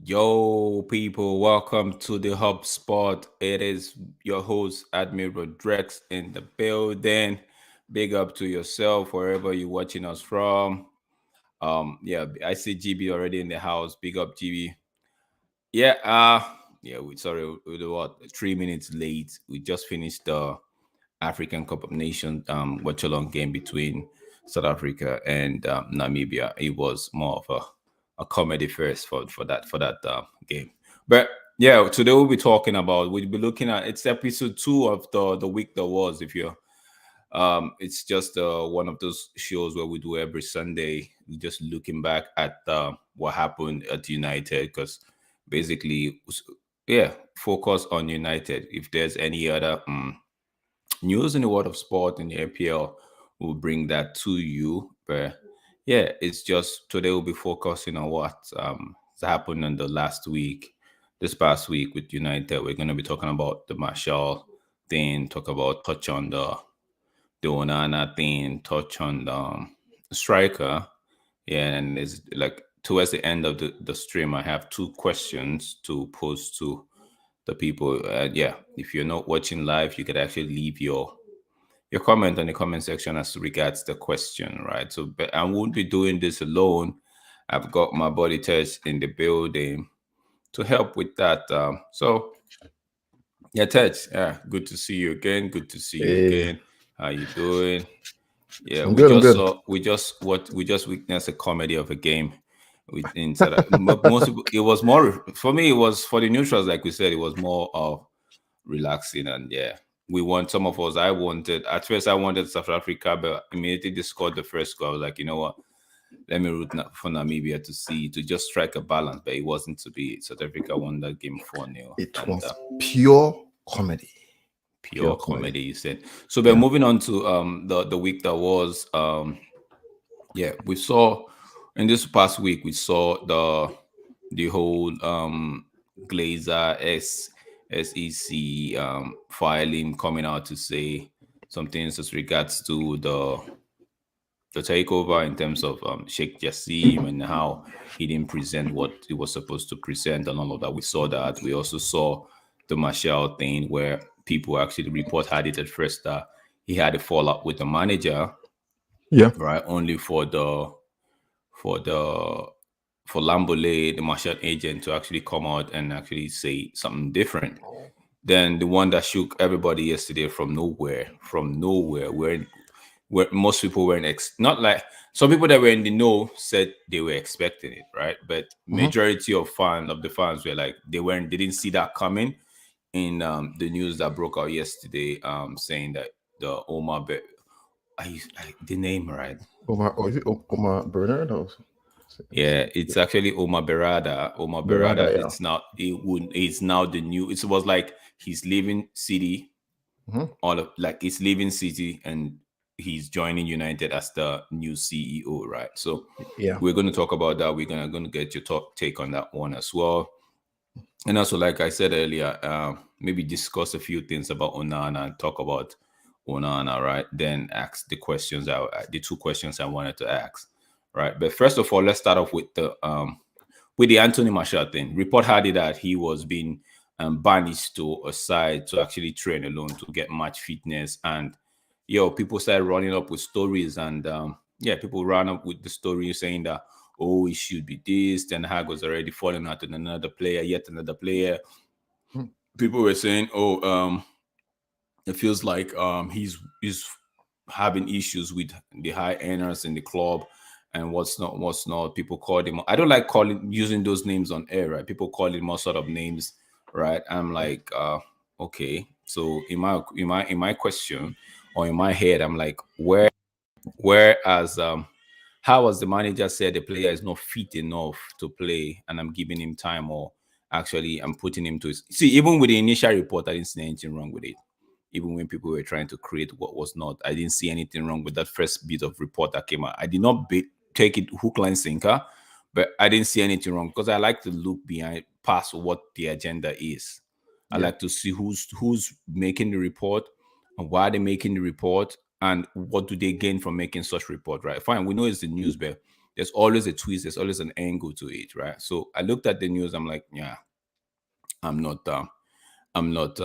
Yo, people, welcome to the Hub Spot. It is your host, Admiral Drex, in the building. Big up to yourself wherever you're watching us from. Yeah, I see GB already in the house. Big up, GB. Yeah, yeah. We were what 3 minutes late. We just finished the African Cup of Nations watch along game between South Africa and Namibia. It was more of a comedy first for that game. But yeah, today we'll be looking at it's episode 2 of the week that was. If you It's just one of those shows where we do every Sunday, just looking back at what happened at United, because basically, yeah, focus on United. If there's any other news in the world of sport in the APL, will bring that to you. But yeah, it's just today we'll be focusing on what has happened in the last week, this past week with United. We're going to be talking about the Marshall thing, touch on the Onana thing, touch on the striker. Yeah, and it's like towards the end of the stream, I have two questions to pose to the people. Yeah, if you're not watching live, you could actually leave your comment on the comment section as regards the question, right? So, but I won't be doing this alone. I've got my body test in the building to help with that. Yeah, Tej, yeah, good to see you again. Good to see you Hey, again. How you doing? Yeah, I'm good. I'm good. we just witnessed a comedy of a game with inside. Most people, it was more for me. It was for the neutrals, like we said. It was more of relaxing, and yeah, we want some of us. I wanted at first I wanted South Africa, but immediately they scored the first goal. I was like, you know what? Let me root for Namibia to just strike a balance, but it wasn't to be. South Africa won that game 4-0, It and was pure comedy. pure Pure comedy. comedy. You said so. But Yeah. moving on to the week that was yeah, we saw in this past week we saw the whole Glazer SEC filing coming out to say some things as regards to the takeover in terms of Sheikh Jassim and how he didn't present what he was supposed to present and all of that. We saw that. We also saw the Marshall thing where people actually report had it at first that he had a fallout with the manager, Yeah. right? Only for the for Lambole, the Marshall agent, to actually come out and actually say something different than the one that shook everybody yesterday from nowhere, where most people weren't not like some people that were in the know said they were expecting it, right? But Hmm. majority of the fans were like they didn't see that coming in the news that broke out yesterday, saying that the the name right. Omar, or is it Omar Bernard? Or Yeah, it's actually Omar Berada. Omar Berada, Berada. yeah. It's now the new. It was like he's leaving City, Hmm. he's leaving City and he's joining United as the new CEO, right? So Yeah. we're going to talk about that. We're gonna get your take on that one as well, and also like I said earlier, maybe discuss a few things about Onana and talk about Onana, right? Then ask the two questions I wanted to ask, right? But first of all, let's start off with the Anthony Marshall thing. Report had it that he was being banished to a side to actually train alone to get match fitness, and people started running up with stories, and yeah, people ran up with the story saying that, oh, it should be this. Ten Hag was already falling out with another player, yet another player. Hmm. People were saying, oh, it feels like he's having issues with the high earners in the club and what's not. People called him. I don't like calling using those names on air, right? People call him all sort of names, right? I'm like, okay. So in my question or in my head, I'm like, whereas how has the manager said the player is not fit enough to play and I'm giving him time, or actually I'm putting him to see, even with the initial report, I didn't see anything wrong with it. Even when people were trying to create what was not, I didn't see anything wrong with that first bit of report that came out. I did not take it hook, line, sinker, but I didn't see anything wrong because I like to look behind past what the agenda is. I Yeah. like to see who's making the report and why they're making the report and what do they gain from making such report, right? Fine, we know it's the news, but there's always a twist, there's always an angle to it, right? So I looked at the news, I'm like, yeah, I'm not I'm not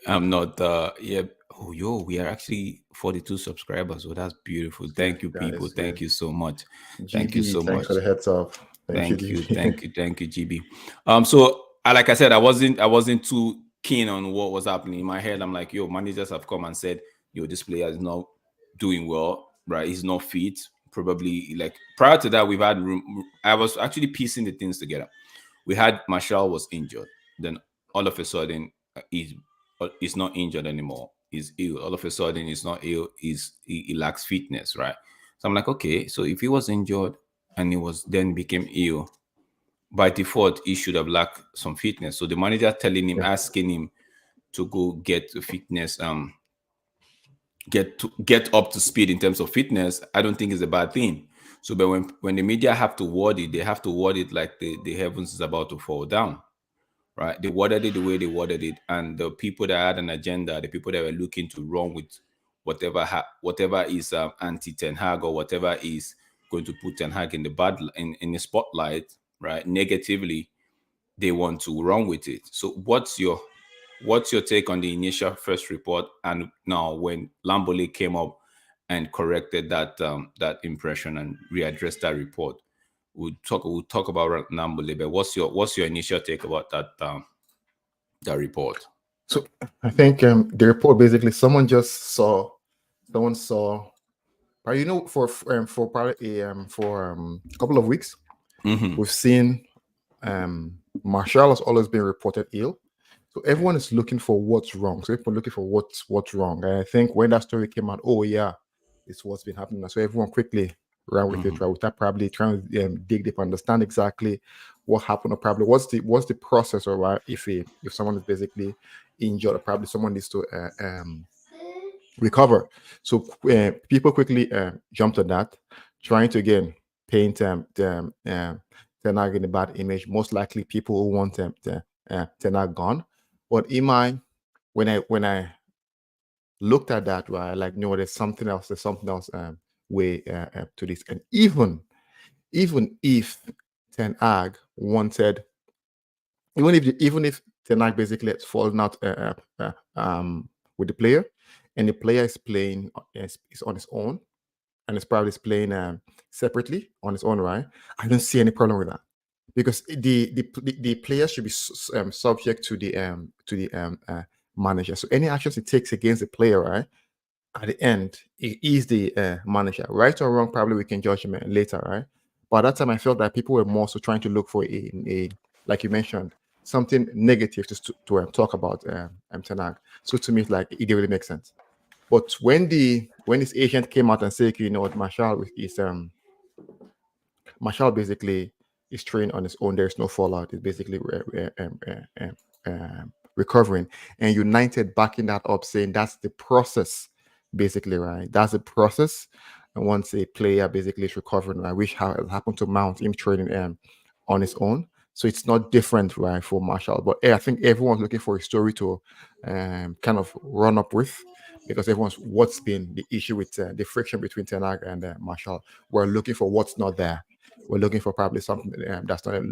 I'm not yeah. Oh yo, we are actually 42 subscribers. So that's beautiful. Yeah, Thank you, that people. is Thank good. you so much. Thank you GB, so thanks for much. the heads up. Thank you, Thank you, GB. GB. So like I said, I wasn't too keen on what was happening in my head. I'm like, yo, managers have come and said, yo, this player is not doing well, right? He's not fit. Probably like prior to that, we've had I was actually piecing the things together. We had Marshall was injured, then all of a sudden he's not injured anymore. He's ill. All of a sudden he's not ill. He lacks fitness, right? So I'm like, okay, so if he was injured and he was then became ill, by default he should have lacked some fitness. So the manager telling him, Yeah. asking him to go get to fitness, get up to speed in terms of fitness, I don't think is a bad thing. So but when the media have to word it, they have to word it like the heavens is about to fall down, right? They worded it the way they worded it, and the people that had an agenda, the people that were looking to run with whatever is anti Ten Hag, or whatever is going to put Ten Hag in the in the spotlight, right? Negatively, they want to run with it. So what's your take on the initial first report, and now when Lambole came up and corrected that impression and readdressed that report? We'll talk about Lambole, but what's your initial take about that report? So I think the report basically someone saw, but for probably for a couple of weeks we've seen Marshall has always been reported ill. So everyone is looking for what's wrong. So people are looking for what's wrong. And I think when that story came out, oh yeah, it's what's been happening. So everyone quickly ran with it, right? Without probably trying to dig deep, understand exactly what happened, or probably what's the process, or right? If someone is basically injured, or probably someone needs to recover. So people quickly jumped on that, trying to again paint Ten Hag in a bad image. Most likely, people who want Ten Hag gone. But in my when I looked at that, right, like no, there's something else. There's something else way to this. And even if Ten Hag wanted, even if Ten Hag basically has fallen out with the player, and the player is playing is on his own, and is probably playing separately on his own, right? I don't see any problem with that, because the player should be subject to the manager. So any actions he takes against the player, right, at the end, he is the manager. Right or wrong, probably we can judge him later, right? But at that time, I felt that people were more so trying to look for a like you mentioned, something negative to talk about Ten Hag. So to me, it's like it didn't really make sense. But when his agent came out and said, you know what, Marshall basically is trained on his own. There's no fallout. It's basically recovering. And United backing that up, saying that's the process, basically, right? That's the process. And once a player basically is recovering, right, which happened to Mount, him training on his own. So it's not different, right, for Marshall. But I think everyone's looking for a story to kind of run up with, because everyone's what's been the issue with the friction between Ten Hag and Marshall. We're looking for what's not there. We're looking for probably something that's not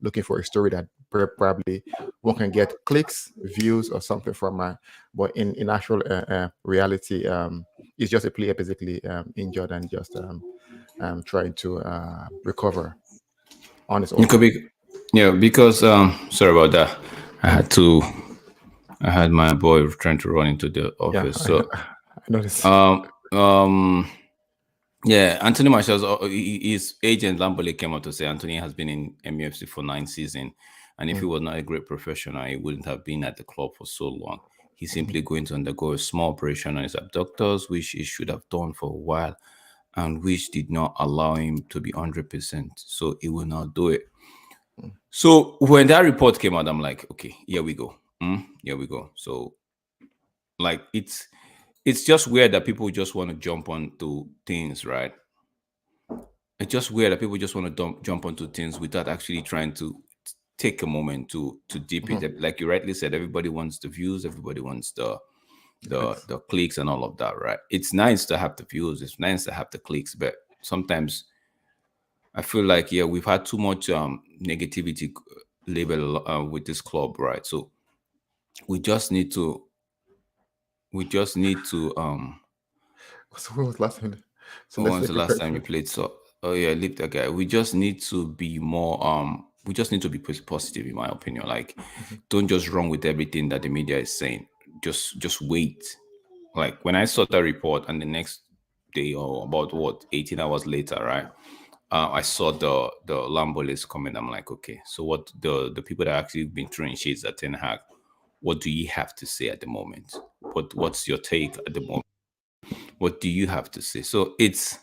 looking for a story that probably one can get clicks, views, or something from. But in actual reality, it's just a player basically injured and just trying to recover on his It own. could be, yeah, because sorry about that. I had to. I had my boy trying to run into the Yeah, office. I, So I noticed. um um yeah, Anthony Martial's his agent Lambole came out to say Anthony has been in MUFC for 9 seasons, and if he Mm, was not a great professional, he wouldn't have been at the club for so long. He's mhm, simply going to undergo a small operation on his abductors, which he should have done for a while, and which did not allow him to be 100%. So he will not do it. mm, So when that report came out, I'm like, okay, here we go. Here we go. So like it's just weird that people just want to jump onto things, right? It's just weird that people just want to jump onto things without actually trying to take a moment to deep mhm. it. Like you rightly said, everybody wants the views, everybody wants Thanks. the clicks and all of that, right? It's nice to have the views, it's nice to have the clicks, but sometimes I feel like, yeah, we've had too much negativity label with this club, right? So we just need to we just need to So when was last time? So when let's was the take a last break time you first. played? So oh yeah, leave that guy. We just need to be more we just need to be positive, in my opinion. Like, Mhm. don't just run with everything that the media is saying. Just wait. Like when I saw that report and the next day, or about what, 18 hours later, right? I saw the Lambo list coming. I'm like, okay, so what, the people that actually been throwing shades at Ten Hag, what do you have to say at the moment? What's your take at the moment? What do you have to say? So it's,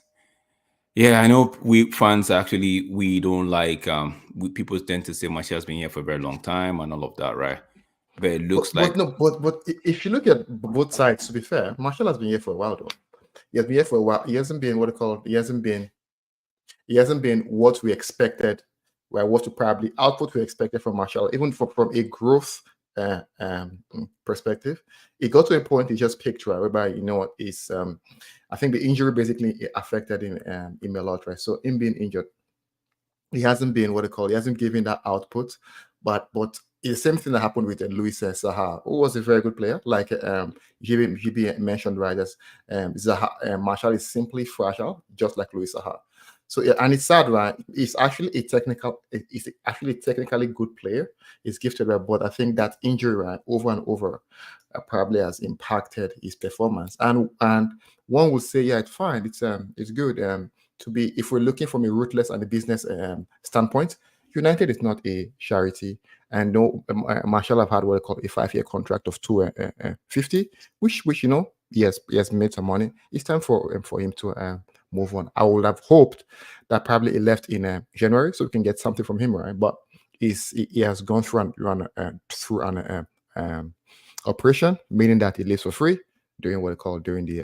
yeah, I know we fans actually, we don't like people tend to say Martial's been here for a very long time and all of that, right? But it looks But like no, if you look at both sides, to be fair, Marshall has been here for a while though. He has been here for a while. He hasn't been what they call. He hasn't been what we expected, well, what we probably output we expected from Marshall, even from a growth perspective. It got to a point he just picked right, whereby is I think the injury basically affected him a lot, right? So him being injured, he hasn't been what they call. He hasn't given that output, but it's the same thing that happened with Luis Saha, who was a very good player. Like GB mentioned, right? As Zaha, Marshall is simply fragile, just like Luis Saha. So yeah, and it's sad, right? He's actually a technically good player. He's gifted, right? But I think that injury, right, over and over, probably has impacted his performance. And one would say, yeah, it's fine. It's good. To be, if we're looking from a ruthless and a business standpoint, United is not a charity, and no, Marshall have had what they call a 5-year contract of 250, which he has made some money. It's time for him to move on. I would have hoped that probably he left in January, so we can get something from him, right? But he has gone through an operation, meaning that he lives for free during what they call during the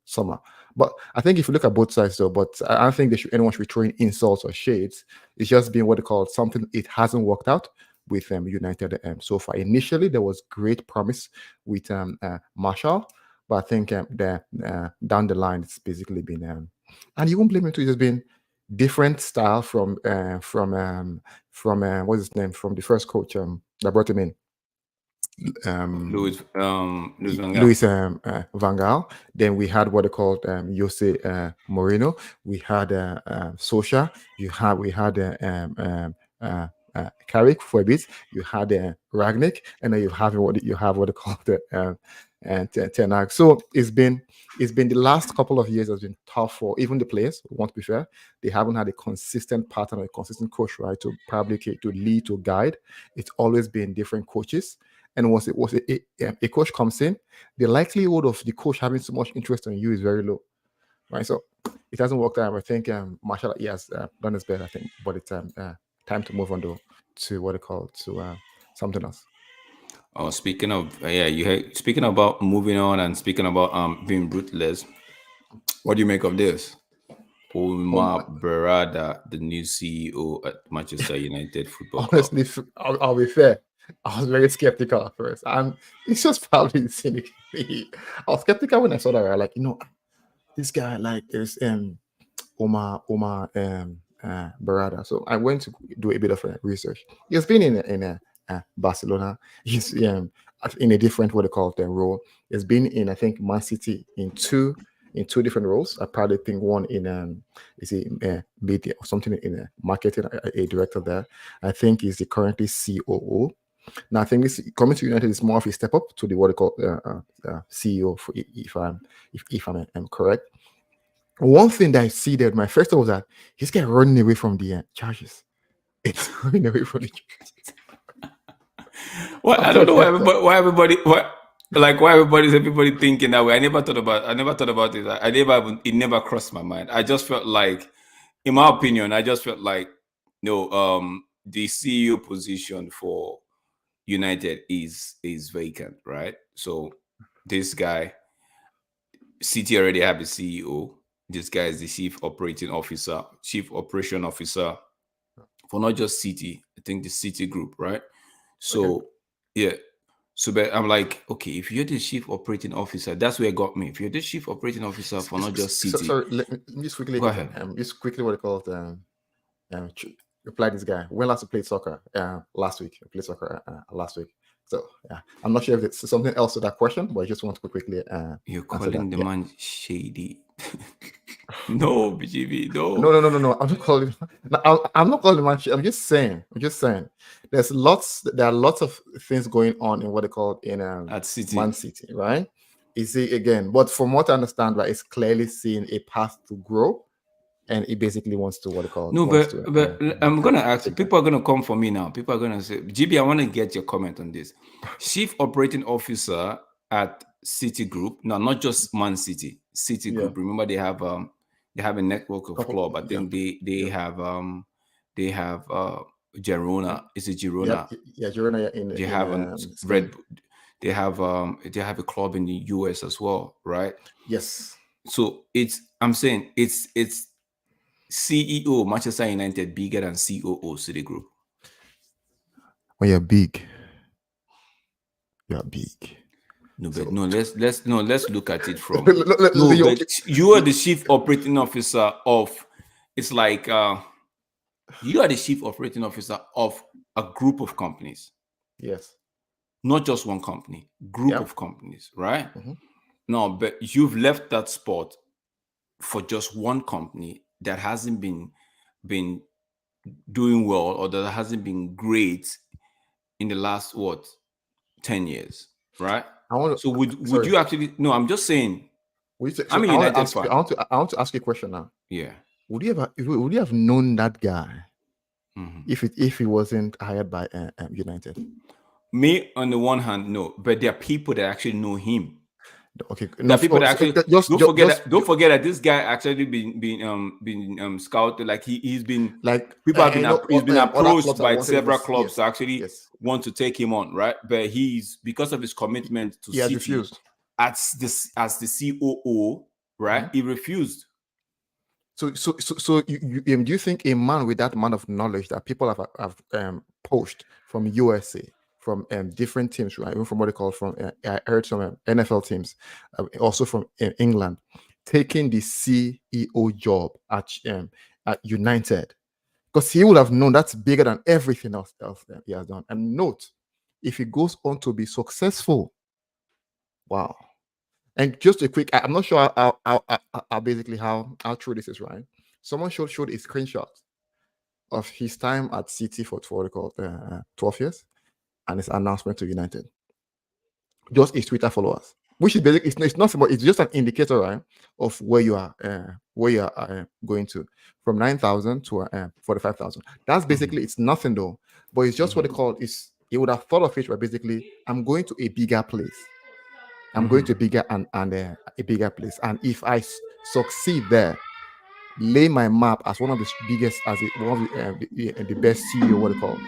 summer. But I think if you look at both sides, though, but I don't think anyone should be throwing insults or shades. It's just been what they call something. It hasn't worked out with United so far. Initially, there was great promise with Marshall, but I think down the line, it's basically been, and you won't blame me too. It's been different style from what's his name, from the first coach that brought him in. Louis Van Gaal. Luis Van Gaal. Then we had what they called Jose Moreno. We had Sosha. We had Carrick for a bit. You had Ragnick, and then you have what they call the Ten Hag. So it's been the last couple of years has been tough for even the players. We want to be fair, they haven't had a consistent pattern or a consistent coach, right, to probably to lead, to guide. It's always been different coaches. And once a coach comes in, the likelihood of the coach having so much interest in you is very low, right? So it hasn't worked out. I think Marshall, he has done his best, I think, but it's time to move on though to what they call to something else. Oh, speaking of yeah, speaking about moving on and speaking about being ruthless. What do you make of this? Um, Omar Berada, the new CEO at Manchester United Football Club. honestly, I'll be fair. I was very skeptical at first, and it's just probably cynic. I was skeptical when I saw that. Right? Like, this guy like is Omar Barada. So I went to do a bit of research. He's been in Barcelona. He's in a different what they call it role. He's been in, I think, Man City in two different roles. I probably think one in is he media or something in marketing, a director there. I think he's the currently COO. Now I think this coming to United is more of a step up to the what they call CEO. If I'm correct. One thing that I see there, my first thought was that he's getting running away from the charges. It's running away from the charges. What, I don't know why everybody thinking that way. I never thought about it. It never crossed my mind. I just felt like, in my opinion, I just felt like, no, the CEO position for United is vacant, right? So this guy, City already have a CEO. This guy is the chief operation officer for not just City. I think the City group, right? Okay. So yeah, So but I'm like, okay, if you're the chief operating officer, that's where it got me. If you're the chief operating officer for not just City, Sorry, let me go ahead. just quickly what they call it. Reply this guy. When last you played soccer? Last week. I played soccer last week. So yeah, I'm not sure if it's something else to that question, but I just want to quickly You're answer that. calling the Yeah. man shady. No, BGB, No, no. no, no, no, no. I'm not calling. No, I'm not calling man. I'm just saying. I'm just saying. There are lots of things going on in what they call in At City. Man City, right? You see again, but from what I understand, right, it's clearly seeing a path to grow, and it basically wants to what they call No, wants to I'm gonna ask you. take that. People are gonna come for me now. People are gonna say, GB, I want to get your comment on this. Chief Operating Officer at City Group. No, not just Man City. City Yeah, Group. Remember, they have a network of couple. club. I Yeah, think yeah, they have Girona. Is it yeah, Girona? yeah. Girona They in have an Spain. Red. They have a club in the US as well, right? Yes. So I'm saying it's CEO Manchester United bigger than COO City Group. When you're big, you're big. No, but So no, let's look at it from no, you, but you are the chief operating officer of it's like you are the chief operating officer of a group of companies, yes. not just one company, group Yeah. of companies, right? Mm-hmm. No, but you've left that spot for just one company that hasn't been doing well or that hasn't been great in the last what 10 years, right? I want So to. would Sorry. you actually no, I'm just saying So I'm a I want to United ask you. fan. I want to ask you a question now. Yeah. Would you have known that guy Mhm. if he wasn't hired by United? Me on the one hand, no, but there are people that actually know him. Okay. There No. are people that actually don't forget that this guy actually been scouted. Like he's been like people have been I know he's been other clubs approached that by wanted him. several clubs Yes. to actually Yes. want to take him on, right? But he's because of his commitment to He has City refused. as the COO, right? Mhm. He refused. So do you think a man with that amount of knowledge that people have poached from USA, from different teams, right? Even from what they call from I heard some NFL teams, also from England, taking the CEO job at United, because he would have known that's bigger than everything else that he has done. And note, if he goes on to be successful, wow. And just a quick, I'm not sure how basically how true this is, right? Someone showed a screenshot of his time at City for 12 years and his announcement to United. Just his Twitter followers, which is basically it's not small, it's just an indicator, right, of where you are going to from 9,000 to 45,000. That's basically it's nothing though, but it's just what they call is you would have thought of it, where basically I'm going to a bigger place. I'm going to a bigger and a bigger place. And if I succeed there, lay my map as one of the biggest, as one of the best CEO, what it calls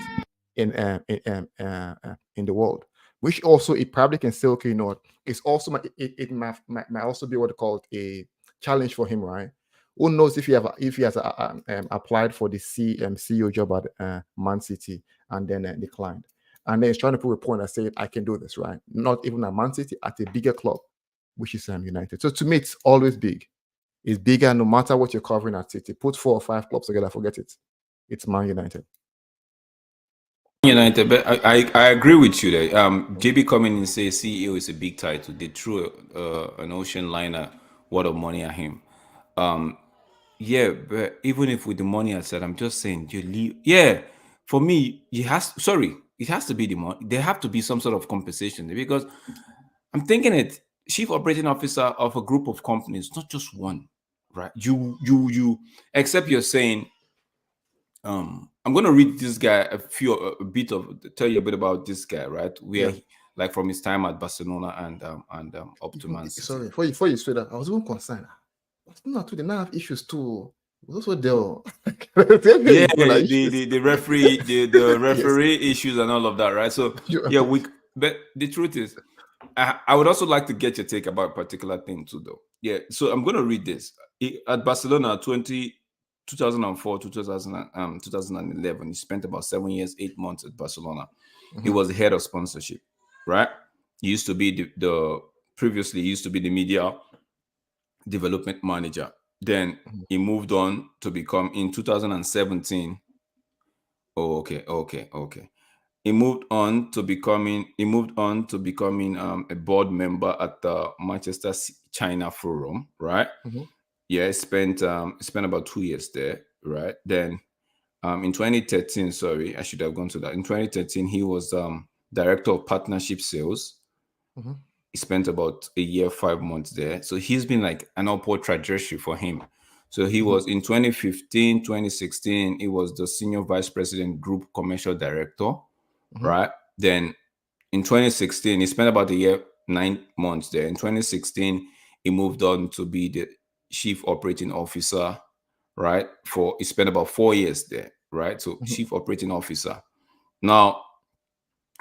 in the world. Which also it probably can say, okay, you know what? It's also it might also be what it called a challenge for him, right? Who knows if he has applied for the CEO job at Man City and then declined, and then he's trying to prove a point and say I can do this, right? Not even at Man City, at a bigger club, which is United. So to me, it's always big. It's bigger no matter what you're covering at City. Put 4 or 5 clubs together, forget it. It's Man United. United, but I agree with you there. JB coming in and say CEO is a big title. They threw an ocean liner worth of money at him. Yeah, but even if with the money aside, I'm just saying you leave. Yeah, for me, it has to be the money. There have to be some sort of compensation because I'm thinking it chief operating officer of a group of companies, not just one, right? You. Except you're saying I'm gonna read this guy a bit of tell you a bit about this guy, right? Where Yeah. he, like from his time at Barcelona and up to Man City. Sorry, before you say that, I was even concerned. Barcelona too, they now have issues too. It was also there. Yeah, Is good, like issues. the referee the Yes. referee issues and all of that, right? So yeah, we but the truth is I would also like to get your take about a particular thing too, though. Yeah, so I'm gonna read this. At Barcelona 2004 to 2011, he spent about 7 years, 8 months at Barcelona. He Mhm. was the head of sponsorship. right? He used to be the previously he used to be the media development manager. Then he moved on to become in 2017. Oh, okay. He moved on to becoming a board member at the Manchester China Forum, right? Mm-hmm. Yeah, spent about 2 years there, right? Then in 2013, sorry, I should have gone to that. In 2013, he was director of partnership sales. Mm-hmm. He spent about a year, 5 months there. So he's been like an upward trajectory for him. So he Mm-hmm. was in 2015, 2016, he was the senior vice president, group commercial director, Mm-hmm. right? Then in 2016, he spent about a year, 9 months there. In 2016, he moved on to be the chief operating officer, right? He spent about 4 years there, right? So Mm-hmm. chief operating officer. Now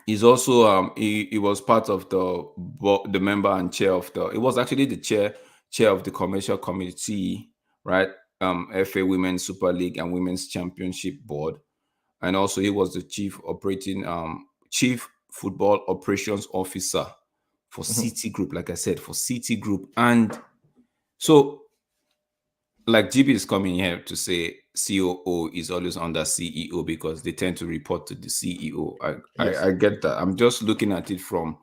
he's also he was part of the member and chair of the it was actually the chair of the commercial committee, right? FA Women's Super League and Women's Championship Board. And also he was the chief football operations officer for Mm-hmm. City Group, like I said, for City Group. And so like GB is coming here to say COO is always under CEO because they tend to report to the CEO. I Yes. get that. I'm just looking at it from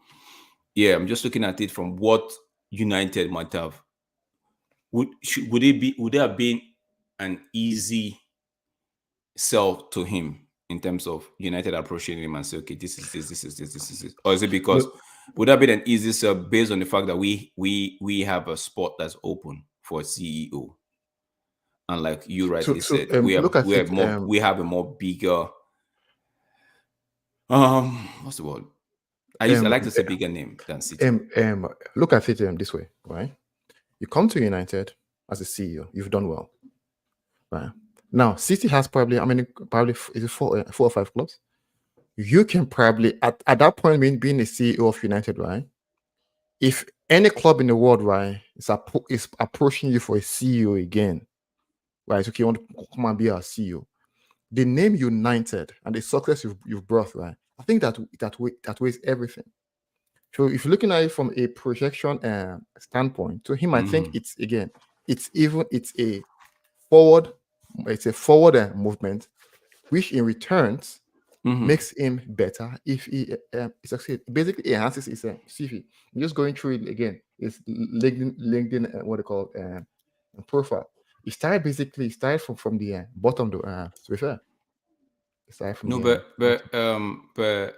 what United might have. Would it have been an easy sell to him in terms of United approaching him and say, okay, this is this, or is it because Look, would that be an easy sell based on the fact that we have a spot that's open for a CEO? And like you rightly said, look at it. we have a more bigger what's the word? I Um, like to say bigger name than City. Look at it this way, right? You come to United as a CEO, you've done well, right? Now, City has probably, I mean, probably is it four or five clubs? You can probably at that point being the CEO of United, right? If any club in the world, right, is approaching you for a CEO again, right? Okay, you want to come and be our CEO. The name United and the success you've brought, right? I think that weighs everything. So if you're looking at it from a projection standpoint, to him, I think Mm-hmm. it's a forward, movement, which in returns Mm-hmm. makes him better if he succeed. Basically, enhances his CV. I'm just going through it again. It's LinkedIn what they call profile. He started from the bottom. To be fair, he started from No, the bottom. but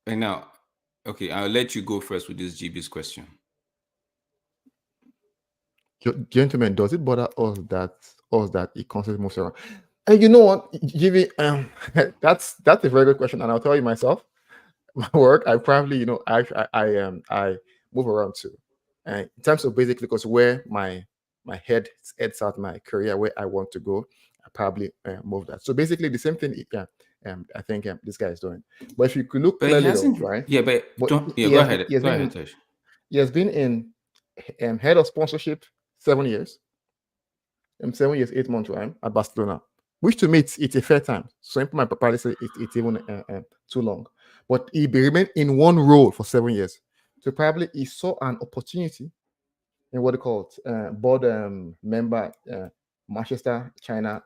and now, okay, I'll let you go first with this GB's question. Gentlemen, does it bother us that it constantly moves around? And you know what, Jimmy, that's a very good question, and I'll tell you myself. My work, I probably, I move around too, and in terms of basically because where my heads out my career, where I want to go, I probably move that. So basically, the same thing. Yeah, I think this guy is doing. But if you could look But he clearly, though, hasn't. right? Yeah, but But don't. Yeah, go ahead. he has Go been ahead, in, Tosh. he has been in head of sponsorship 7 years, 7 years 8 months, right, at Barcelona, which to me it's a fair time. Some people might probably say it's even too long, but he remained in one role for 7 years. So probably he saw an opportunity in what they call it, board member Manchester China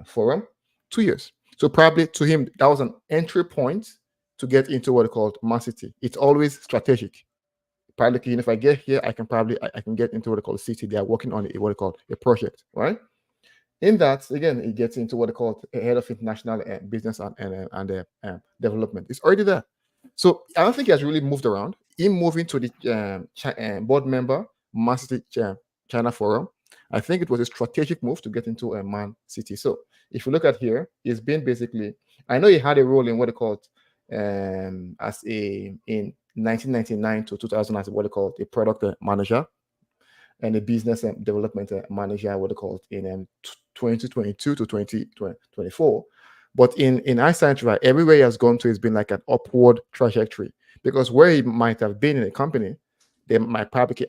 Forum, 2 years. So probably to him that was an entry point to get into what they called Man City. It's always strategic. Probably, if I get here, I can get into what they call City. They are working on what they call a project, right? In that, again, it gets into what they call a head of international business development. It's already there. So I don't think he has really moved around. Him moving to the board member, Man City China Forum, I think it was a strategic move to get into a Man City. So if you look at here, it's been basically, I know he had a role in what they called as a in 1999 to 2000 as what they called a product manager and a business development manager, what they call it, in 2022 to 2024. But in hindsight, right, everywhere he has gone to has been like an upward trajectory because where he might have been in a company, they might probably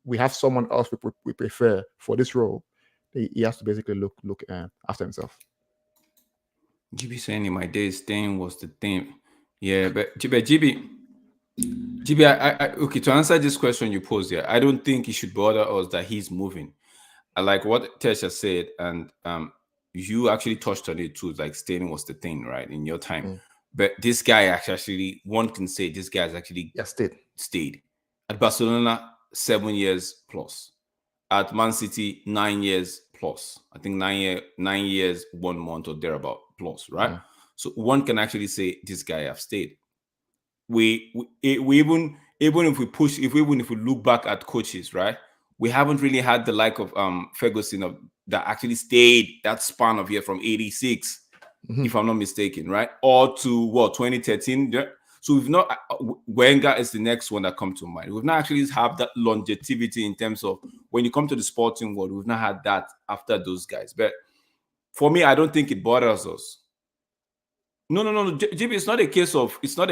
we have someone else we prefer for this role. He has to basically look after himself. GB saying in my days, staying was the thing. Yeah, but GB, GB, okay, to answer this question you posed here, I don't think it should bother us that he's moving. I like what Tesha said, and you actually touched on it too. Like staying was the thing, right, in your time. Mm. But this guy actually, one can say this guy has actually Yeah, stayed. stayed at Barcelona 7 years plus, at Man City 9 years plus. I think 9 years 1 month or thereabout plus, right? Mm. So one can actually say this guy have stayed. We even if we push, even if we look back at coaches, right, we haven't really had the like of Ferguson of that actually stayed that span of year from 86, Mhm. if I'm not mistaken, right, or to what 2013. So we've not Wenger is the next one that comes to mind. We've not actually have that longevity in terms of when you come to the sporting world. We've not had that after those guys. But for me, I don't think it bothers us. No. JB, it's not a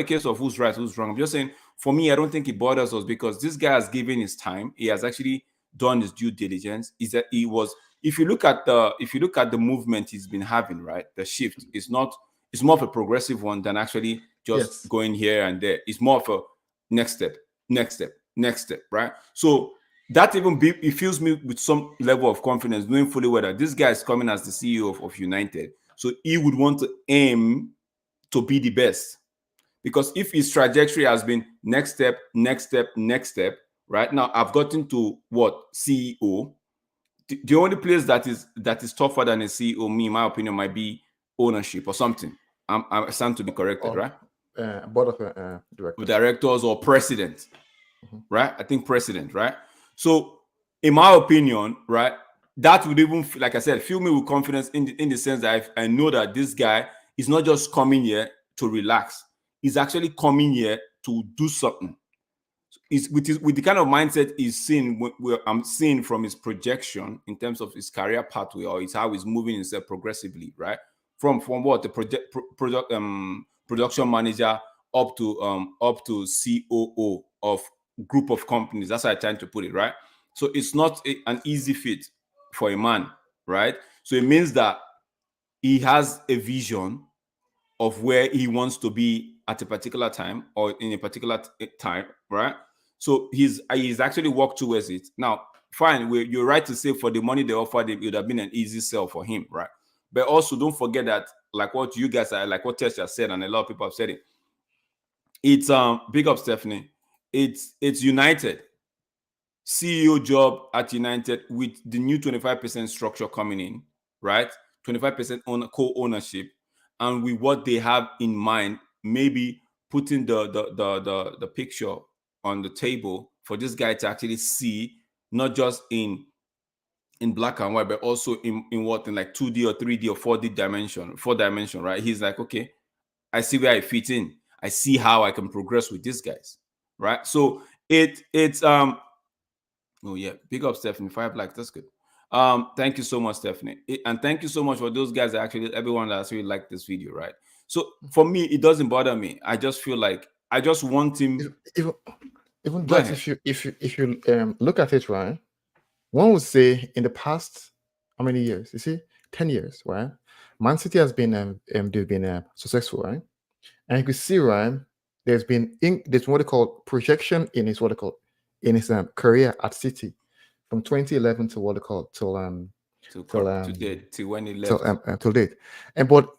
case of who's right, who's wrong. I'm just saying, for me, I don't think it bothers us because this guy has given his time. He has actually done his due diligence. Is that he was if you look at the movement he's been having, right? The shift is not it's more of a progressive one than actually just Yes. going here and there. It's more of a next step, next step, next step, right? So that it fills me with some level of confidence, knowing fully well that this guy is coming as the CEO of United. So he would want to aim to be the best. Because if his trajectory has been next step, next step, next step, right now I've gotten to what CEO. The only place that is tougher than a CEO, me, in my opinion, might be ownership or something. I stand to be corrected, Or right? board of directors. Directors or president, Mhm. right? I think president, right? So, in my opinion, right, that would even, like I said, fill me with confidence in the sense that I know that this guy is not just coming here to relax. He's actually coming here to do something. With the kind of mindset he's seen, I'm seeing from his projection in terms of his career pathway, or it's how he's moving himself progressively, right? From what the production manager up to COO of group of companies. That's how I trying to put it, right? So it's not an easy fit for a man, right? So it means that he has a vision of where he wants to be at a particular time or in a particular time, right? So he's actually worked towards it. Now, fine, you're right to say for the money they offered him, it would have been an easy sell for him, right? But also don't forget that, like what you guys are, like what Tesha said, and a lot of people have said it. It's big up Stephanie. It's United. CEO job at United with the new 25% structure coming in, right? 25% co-ownership, and with what they have in mind, maybe putting the picture on the table for this guy to actually see, not just in black and white, but also in what in like 2D or 3D or 4 dimension, right? He's like, okay, I see where I fit in. I see how I can progress with these guys, right? So it's. Oh yeah, big up Stephanie. 5 likes, that's good. Thank you so much, Stephanie, and thank you so much for those guys that actually everyone that actually liked this video, right? So for me, it doesn't bother me. I just feel like I just want him. Even, even Go that, ahead. if you look at it, right, one would say in the past, how many years? You see, 10 years, right? Man City has been they've been successful, right? And you can see, right, there's what they call projection in his what they call in his career at City from 2011 to what they call till Today, to when he till left. till date. And but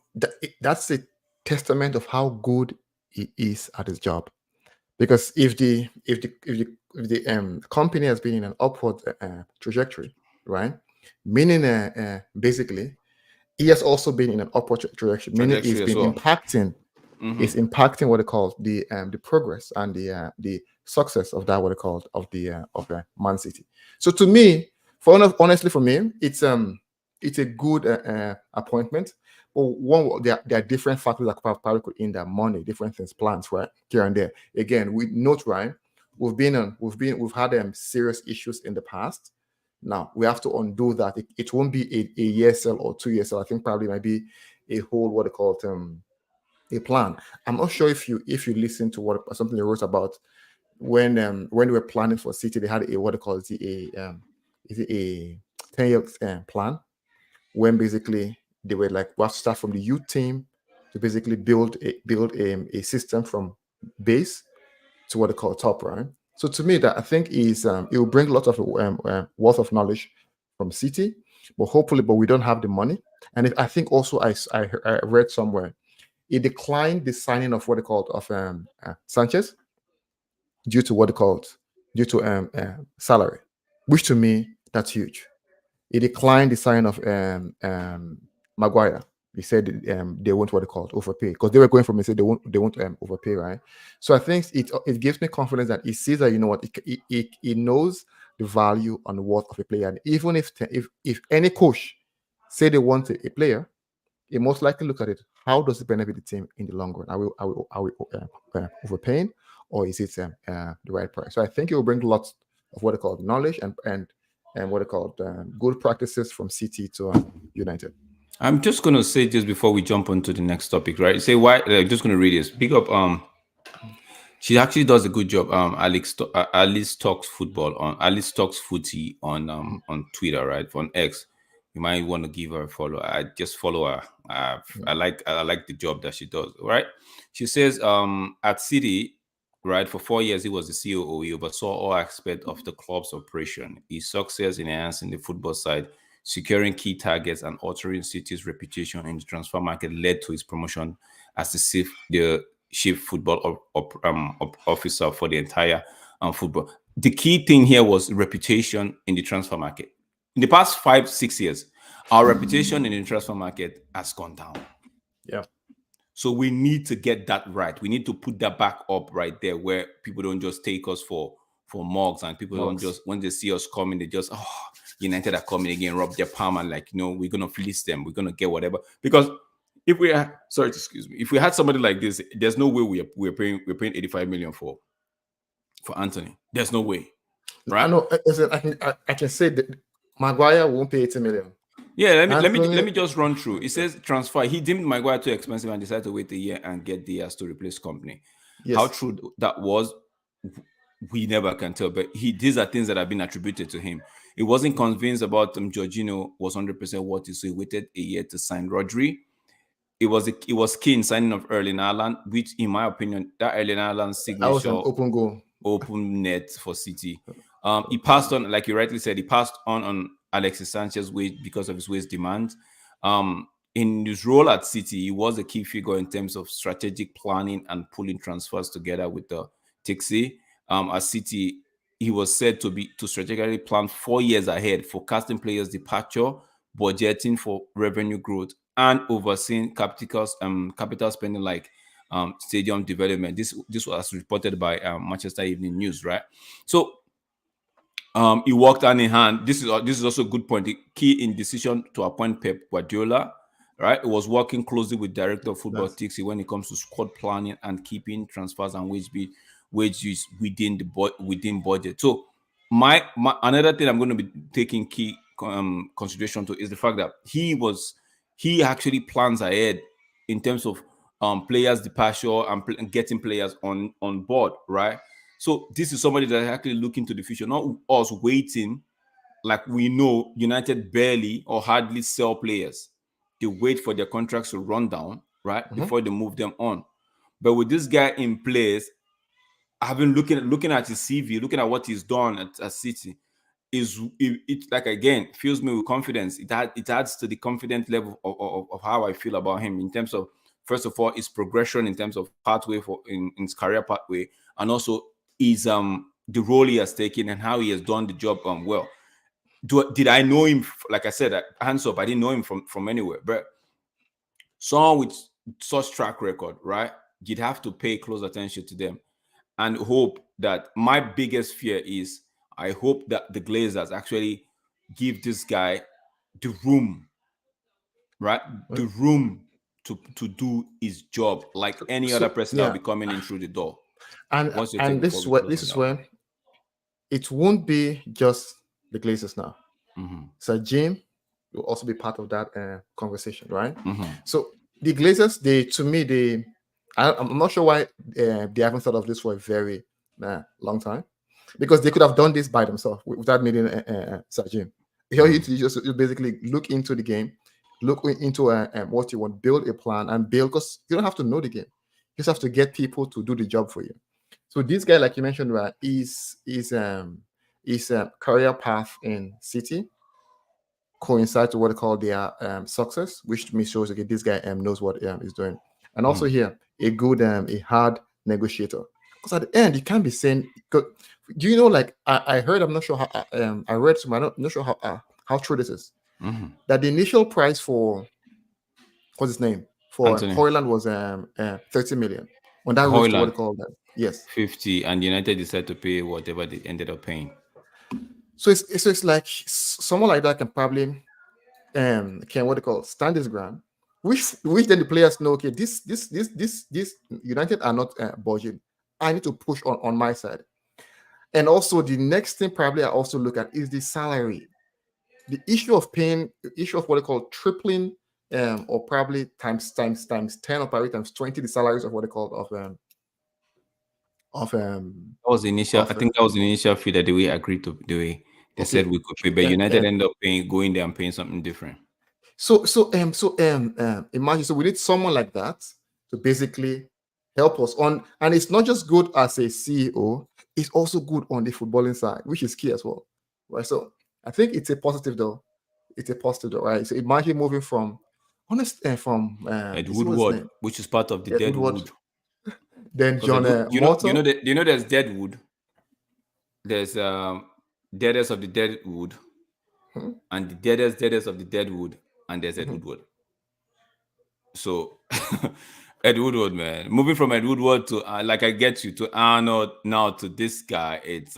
that's a testament of how good he is at his job. Because if the company has been in an upward trajectory, right, meaning basically he has also been in an upward trajectory, meaning he's Trajectory as been well. is impacting what they call the progress and the success of that what they call of the Man City. So to me, honestly for me, it's a good appointment. But there are different factors that probably could hinder money, different things, plans, right, here and there. Again, we note, right, we've had serious issues in the past. Now we have to undo that. It won't be a year sell or 2 year sell. I think probably might be a whole what they call it a plan. I'm not sure if you listen to what something they wrote about when they were planning for City. They had a what they call it is it a 10-year plan when basically they were like, we have to start from the youth team to basically build a system from base to what they call top, right? So to me, that I think is it will bring a lot of wealth of knowledge from City, but hopefully, but we don't have the money. And I think also I read somewhere it declined the signing of what they called of Sanchez due to what they called due to salary, which to me that's huge. He declined the sign of Maguire. He said they won't what they called overpay because they were going from. He said they won't overpay, right? So I think it gives me confidence that he sees that, you know what, he knows the value and the worth of a player, and even if any coach say they want a player, he most likely look at it. How does it benefit the team in the long run? Are we overpaying, or is it the right price? So I think it will bring lots of what they call knowledge and what they call good practices from City to United. I'm just gonna say this before we jump on to the next topic, right? Say why? Just gonna read this. Big up. She actually does a good job. Alice talks football on Alice talks footy on Twitter, right? On X. You might want to give her a follow. I just follow her. I like the job that she does. Right? She says at City, right, for 4 years he was the COO. He oversaw all aspects of the club's operation. His success in enhancing the football side, securing key targets, and altering City's reputation in the transfer market led to his promotion as the chief football officer for the entire football. The key thing here was reputation in the transfer market. In the past 5-6 years, our reputation in the transfer market has gone down. Yeah. So we need to get that right. We need to put that back up right there, where people don't just take us for mugs, and people don't just, when they see us coming, they just, oh, United are coming again, rub their palm and like, we're gonna fleece them, we're gonna get whatever. Because if we are, sorry, excuse me, if we had somebody like this, there's no way we're paying 85 million for Anthony. There's no way, right? I know. I can say that Maguire won't pay 80 million. Yeah, let me just run through. It says transfer. He deemed Maguire too expensive and decided to wait a year and get Diaz to replace company. Yes. How true that was, we never can tell. But these are things that have been attributed to him. He wasn't convinced about Jorginho was 100% worth it, so he waited a year to sign Rodri. It was key in signing of Erling Haaland, which, in my opinion, that Erling Haaland That was an signature open goal. open net for City. He passed on, like you rightly said, he passed on Alexis Sanchez because of his wage demand. In his role at City, he was a key figure in terms of strategic planning and pulling transfers together with the Tixi. At City, he was said to strategically plan 4 years ahead, forecasting players' departure, budgeting for revenue growth, and overseeing capital spending like stadium development. This was reported by Manchester Evening News, right? So he worked hand in hand. This is also a good point. The key in decision to appoint Pep Guardiola, right? It was working closely with director of football Tixi when it comes to squad planning and keeping transfers and wages within budget. So my another thing I'm going to be taking key consideration to is the fact that he actually plans ahead in terms of players' departure and getting players on board, right? So this is somebody that actually looking to the future, not us waiting. Like, we know United barely or hardly sell players. They wait for their contracts to run down, right, before they move them on. But with this guy in place, I've been looking at his CV, looking at what he's done at City. It like, again, fills me with confidence. It adds to the confident level of how I feel about him in terms of, first of all, his progression in terms of pathway in his career pathway, and also his the role he has taken and how he has done the job well. Did I know him? Like I said, hands up, I didn't know him from anywhere. But someone with such track record, right? You'd have to pay close attention to them and hope that, my biggest fear is, I hope that the Glazers actually give this guy the room, right? The room to do his job like any other person that'll be coming in through the door. What's your take This is where it won't be just the Glazers now. So Jim will also be part of that conversation, right? So the Glazers, I'm not sure why they haven't thought of this for a very long time, because they could have done this by themselves without needing Sir Jim. You just basically look into the game, look into what you want, build a plan, and build, because you don't have to know the game. You just have to get people to do the job for you. So this guy, like you mentioned, right, is career path in City coincide to what they call their success, which to me shows okay, this guy knows what he's doing. And also here, a good a hard negotiator. Because at the end, you can't be saying. Do you know? Like I heard, I'm not sure how. I read some. I'm not sure how true this is. That the initial price for what's his name for Anthony Hoyland was 30 million. When that rose to what Hoyland they call that. Yes. 50, and United decided to pay whatever they ended up paying. So it's like someone like that can probably can what they call stand his ground, which then the players know okay this United are not budging. I need to push on my side. And also the next thing probably I also look at is the salary. The issue of paying, the issue of what they call tripling or probably times 10 or probably times 20 the salaries of what they call of That was the initial. of I think that was the initial fee that we agreed to. The way they said okay. we could pay, but United ended up paying, going there and paying something different. Imagine, so we need someone like that to basically help us on, and it's not just good as a CEO, it's also good on the footballing side, which is key as well, right? So I think it's a positive though. It's a positive though, right? So imagine moving from honest from Ed is it what's his Woodward, name? which is part of the Ed dead Woodward, wood. then Because John Morton. there's dead wood. There's deadest of the dead wood, and the deadest of the dead wood, and there's Ed Woodward. So Ed Woodward, man, moving from Ed Woodward to like I get you to Arnold now to this guy. It's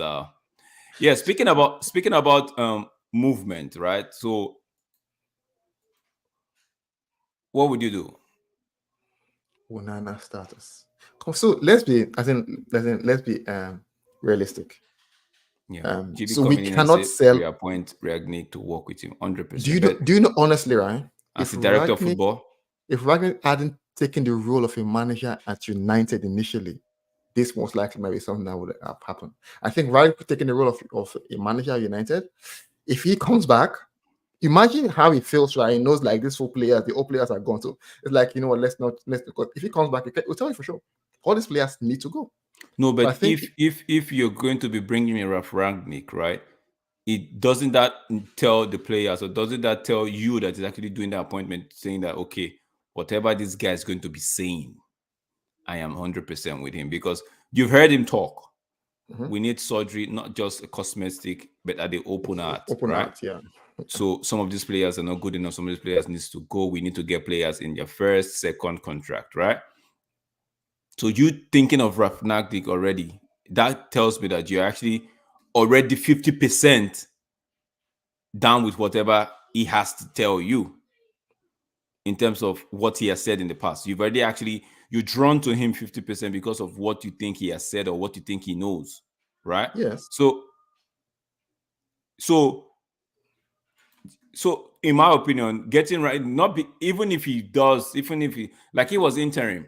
yeah. Speaking about movement, right? So what would you do? Onana status. So let's be let's be realistic. Yeah, GB So we coming in and cannot say sell. reappoint Ragnick to work with him 100%. Do you know? But Do you know honestly, right? as the director of football, If Ragnick hadn't taken the role of a manager at United initially, this most likely might be something that would have happened. I think Ragnick taking the role of a manager at United, if he comes back, imagine how he feels. Right, he knows like these four players, the old players are gone. So it's like you know what? Let's because if he comes back, we'll tell you for sure. All these players need to go. no. So I But think if you're going to be bringing in Ralph Ragnick, right? It doesn't that tell the players, or doesn't that tell you that is actually doing the appointment, saying that okay, whatever this guy is going to be saying, I am 100% with him, because you've heard him talk. We need surgery, not just a cosmetic, but at the open heart, right? yeah. So some of these players are not good enough. Some of these players needs to go. We need to get players in their first, second contract, right? So you thinking of Ralph Ragnick already, that tells me that you're actually already 50% down with whatever he has to tell you in terms of what he has said in the past. You've already actually, you're drawn to him 50% because of what you think he has said or what you think he knows, right? Yes. So in my opinion, getting right, not be, even if he does, even if he, like he was interim,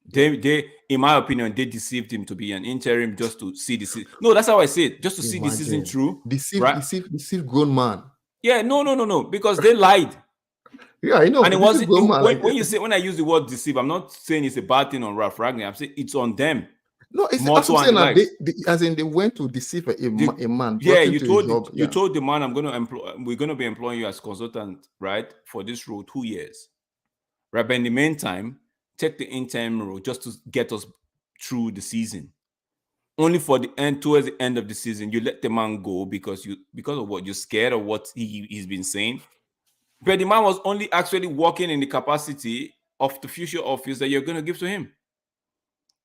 they in my opinion, they deceived him to be an interim just to see the season. No, that's how I see it, just to see the season through, right? Deceive grown man. Yeah, no, because they lied. Yeah, I know. And it This is wasn't grown man, when I use the word deceive, I'm not saying it's a bad thing on Ralph Ragnick. I'm saying it's on them. No, it's More that's what so I'm on saying. the That likes. as in they went to deceive a man, Yeah, brought him you to told a job. you told the man, I'm going to employ. We're going to be employing you as consultant, right, for this role 2 years, right? But in the meantime, take the interim role just to get us through the season. Only for the end, towards the end of the season, you let the man go because of what, you're scared of what he's been saying. But the man was only actually working in the capacity of the future office that you're going to give to him.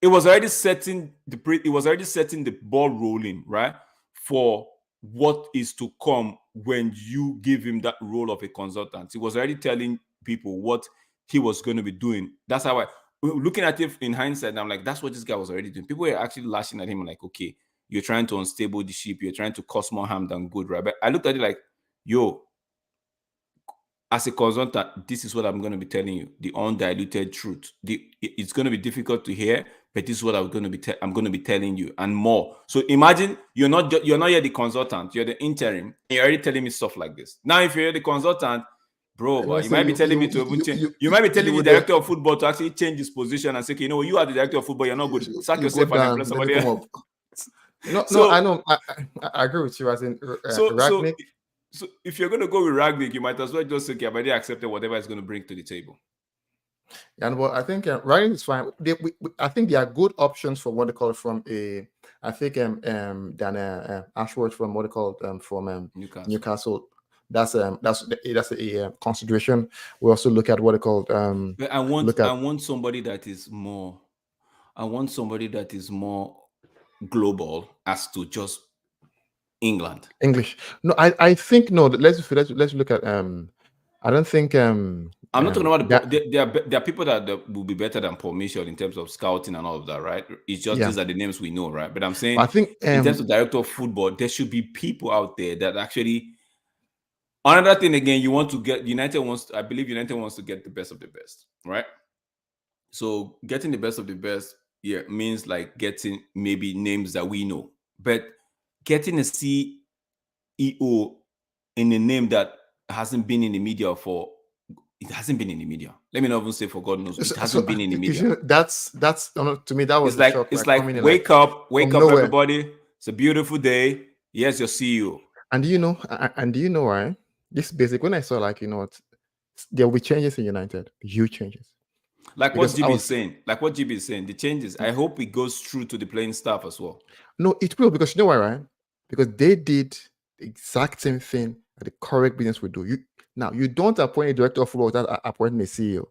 It was already setting the ball rolling, right, for what is to come when you give him that role of a consultant. He was already telling people what he was going to be doing. That's how looking at it in hindsight, I'm like, that's what this guy was already doing. People were actually lashing at him like, okay, you're trying to unstable the ship, you're trying to cause more harm than good, right? But I looked at it like, yo, as a consultant, this is what I'm going to be telling you, the undiluted truth. It's going to be difficult to hear, but this is what I'm going to be telling you, and more. So imagine you're not yet the consultant, you're the interim, and you're already telling me stuff like this. Now, if you're the consultant, Bro, I know. but you So might be telling me to even change. You might be you telling the would director of football to actually change his position and say, okay, you know, you are the director of football. You're not good. Sack you go yourself and employ down, then you somebody come else. up. No, no, I So, know. I agree with you. As in so, so, Ragnick. so, if you're going to go with Ragnick, you might as well just say, okay, I've already accepted whatever it's going to bring to the table. And well, I think Ragnick is fine. I think there are good options for what they call from a. I think than Ashworth from what they call from Newcastle. Newcastle. That's a consideration. We also look at what they call But I want somebody that is more. I want somebody that is more global as to just England. English. No, I think no. Let's look at I don't think I'm not talking about that. there are people that will be better than Paul Mitchell in terms of scouting and all of that, right? It's just Yeah, these are the names we know, right? But I'm but saying I think in terms of director of football, there should be people out there that actually. Another thing again, you want to get I believe United wants to get the best of the best, right? So getting the best of the best, yeah, means like getting maybe names that we know, but getting a CEO in a name that hasn't been in the media for it hasn't been in the media. Let me not even say for God knows it hasn't been in the media. That's to me that was It's a like shock. it's Coming like in wake up, from nowhere. everybody. It's a beautiful day. Here's your CEO. And do you know why? This basic when I saw what there will be changes in United, huge changes. Like Because what GB is saying. Like what GB is saying. The changes. I hope it goes through to the playing staff as well. No, it will, because you know why, right? Because they did the exact same thing that the correct business would do. You don't appoint a director of football without appointing a CEO.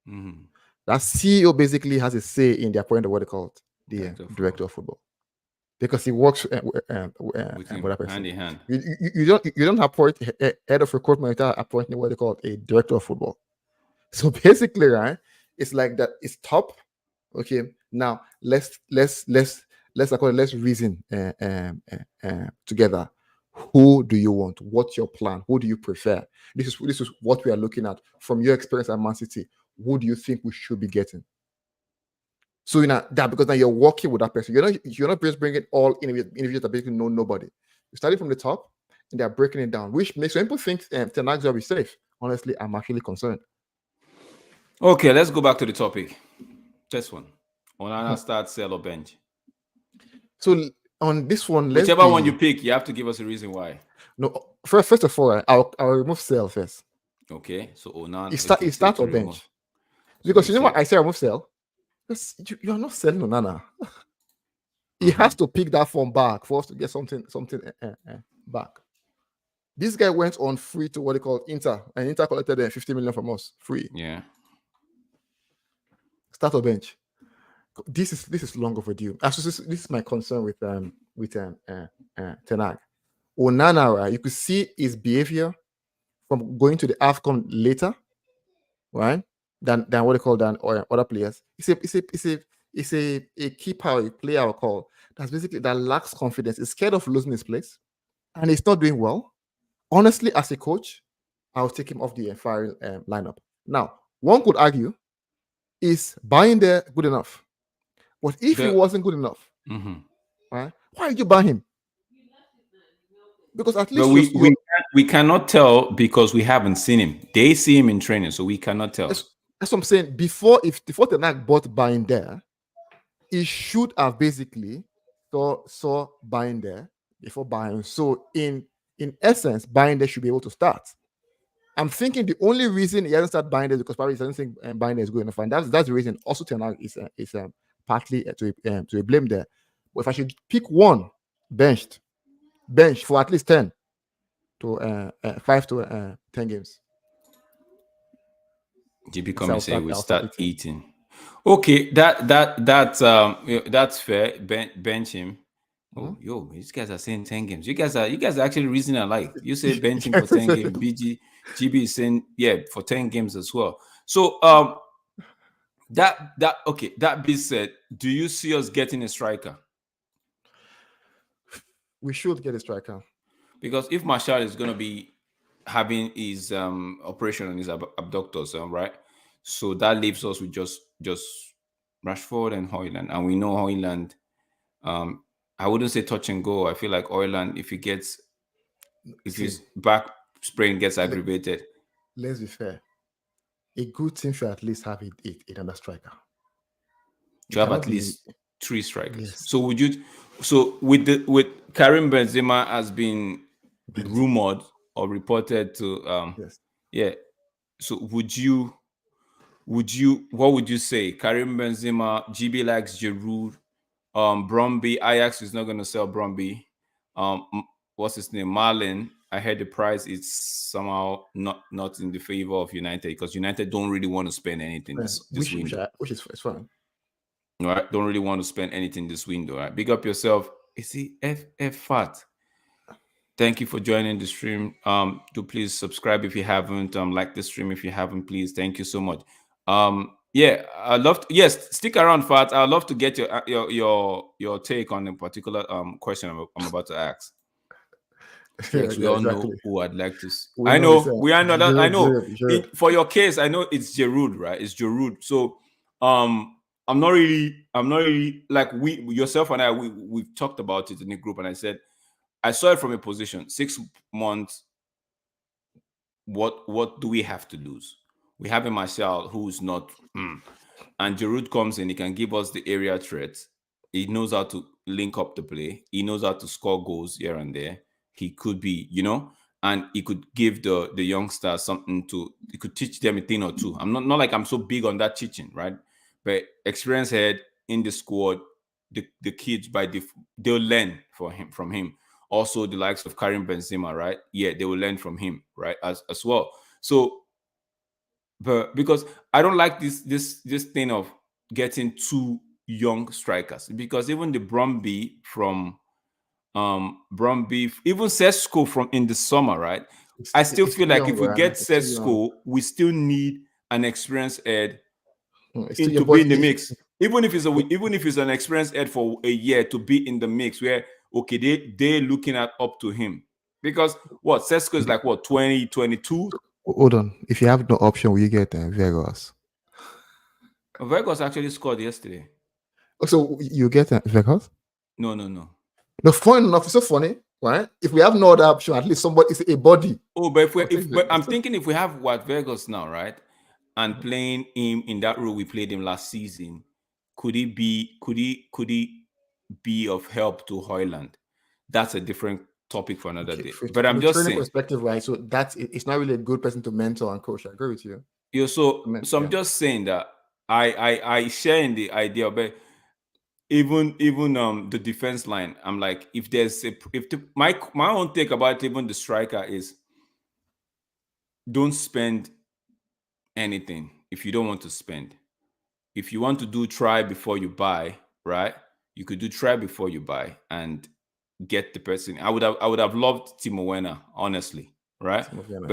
Mm-hmm. That CEO basically has a say in the appointment of what they call it, the director of football, because he works with that person. Hand in hand. You don't appoint head of recruitment without appointing what they call a director of football. So basically, right, it's like that. It's top. Okay, now let's reason together. Who do you want? What's your plan? Who do you prefer? This is what we are looking at from your experience at Man City. Who do you think we should be getting? So that because now you're working with that person. You're not just bringing all individuals that basically know nobody. You're starting from the top and they're breaking it down, which makes some people think Ten Hag's will be safe. Honestly, I'm actually concerned. Okay, let's go back to the topic. This one. Onana start, sell or bench. So on this one, whichever one you pick, you have to give us a reason why. No, first of all, I'll remove sell first. Okay, so Onana. It start or bench. Because you know what I say remove sell? Because you are not selling Onana. He has to pick that form back for us to get something back. This guy went on free to what they call Inter, and Inter collected 50 million from us free. Yeah. Start or bench. This is long overdue. Actually, this is my concern with Ten Hag. Onana, right? You could see his behavior from going to the AFCON later, right? Than what they call other players. It's a keeper, a player, I call that's basically that lacks confidence. Is scared of losing his place, and he's not doing well. Honestly, as a coach, I'll take him off the firing lineup. Now, one could argue, is buying there good enough? But if he wasn't good enough, right? Why did you buy him? Because at least we cannot tell because we haven't seen him. They see him in training, so we cannot tell. That's what I'm saying. Before Ten Hag bought buying there, he should have basically saw buying there before buying. So in essence, buying there should be able to start. I'm thinking the only reason he hasn't started buying there is because probably he doesn't think buying there is good enough, and that's the reason. Also, Ten Hag is partly to blame there. But if I should pick one, bench for at least 10 to 5 to 10 games. GB come and say we start eating. Okay, that's fair. Bench him. Oh, yo, these guys are saying 10 games. You guys are actually reasoning alike. You say bench him for 10 games. GB is saying for 10 games as well. So that being said, do you see us getting a striker? We should get a striker. Because if Martial is going to be having his operation on his abductors, right? So that leaves us with just Rashford and Højlund, and we know Højlund. I wouldn't say touch and go. I feel like Højlund, if his back sprain gets aggravated. let's be fair. A good team should at least have another striker. To It have cannot at be. least three strikers. Yes, So would you? So with Karim Benzema has been Benzema. rumored or reported to Yes. yeah. So would you what would you say? Karim Benzema, GB likes Giroud, Bromby, Ajax is not going to sell Bromby. What's his name? Marlin. I heard the price is somehow not in the favor of United because United don't really want to spend anything this window. Which is it's fine. Right? Don't really want to spend anything this window. Right? Big up yourself. Is he F fat? Thank you for joining the stream. Do please subscribe if you haven't. Like the stream if you haven't, please. Thank you so much. Yeah, I love. Yes, stick around, Fat. I'd love to get your take on a particular question I'm about to ask. Yeah, Drex, we yeah, all know exactly. who I'd like to. We I know it's know we are not. I know Giroud. for your case. I know it's Giroud, right? It's Giroud. So, I'm not really. Like we yourself and I. We've talked about it in the group, and I said I saw it from a position 6 months. What do we have to lose? We have a Martial who's not. And Giroud comes in, he can give us the area threat. He knows how to link up the play. He knows how to score goals here and there. He could be, and he could give the youngsters something to. He could teach them a thing or two. I'm not like I'm so big on that teaching, right? But experience head in the squad, the kids they'll learn from him. Also, the likes of Karim Benzema, right? Yeah, they will learn from him, right? As well. So but because I don't like this thing of getting two young strikers because even the Bromby from Bromby, even Sesko from in the summer, right? I still It's feel too like young, if we man. get It's too young. Sesko, we still need an experienced head It's too in young. to be But in the mix. Even if it's an experienced head for a year to be in the mix where okay they're looking at up to him. Because what Sesko is like what 2022? hold on. If you have no option, will you get Vegas? Vegas actually scored yesterday. So you get Vegas? No. No, fun enough. It's so funny, right? If we have no other option, at least somebody is a body. Oh, but I'll take but I'm Vegas. thinking if we have what Vegas now, right, and playing him in that role we played him last season, could he be of help to Hoyland? That's a different topic for another Okay, day. But I'm from a just training saying, perspective, right? So it's not really a good person to mentor and coach. I agree with you. so I'm Yeah. just saying that I share in the idea, but even the defense line, I'm like, if there's a if the, my own take about even the striker is don't spend anything if you don't want to spend. If you want to do try before you buy, right? You could do try before you buy and get the person. I would have loved Timo Werner, honestly, right? Some of them,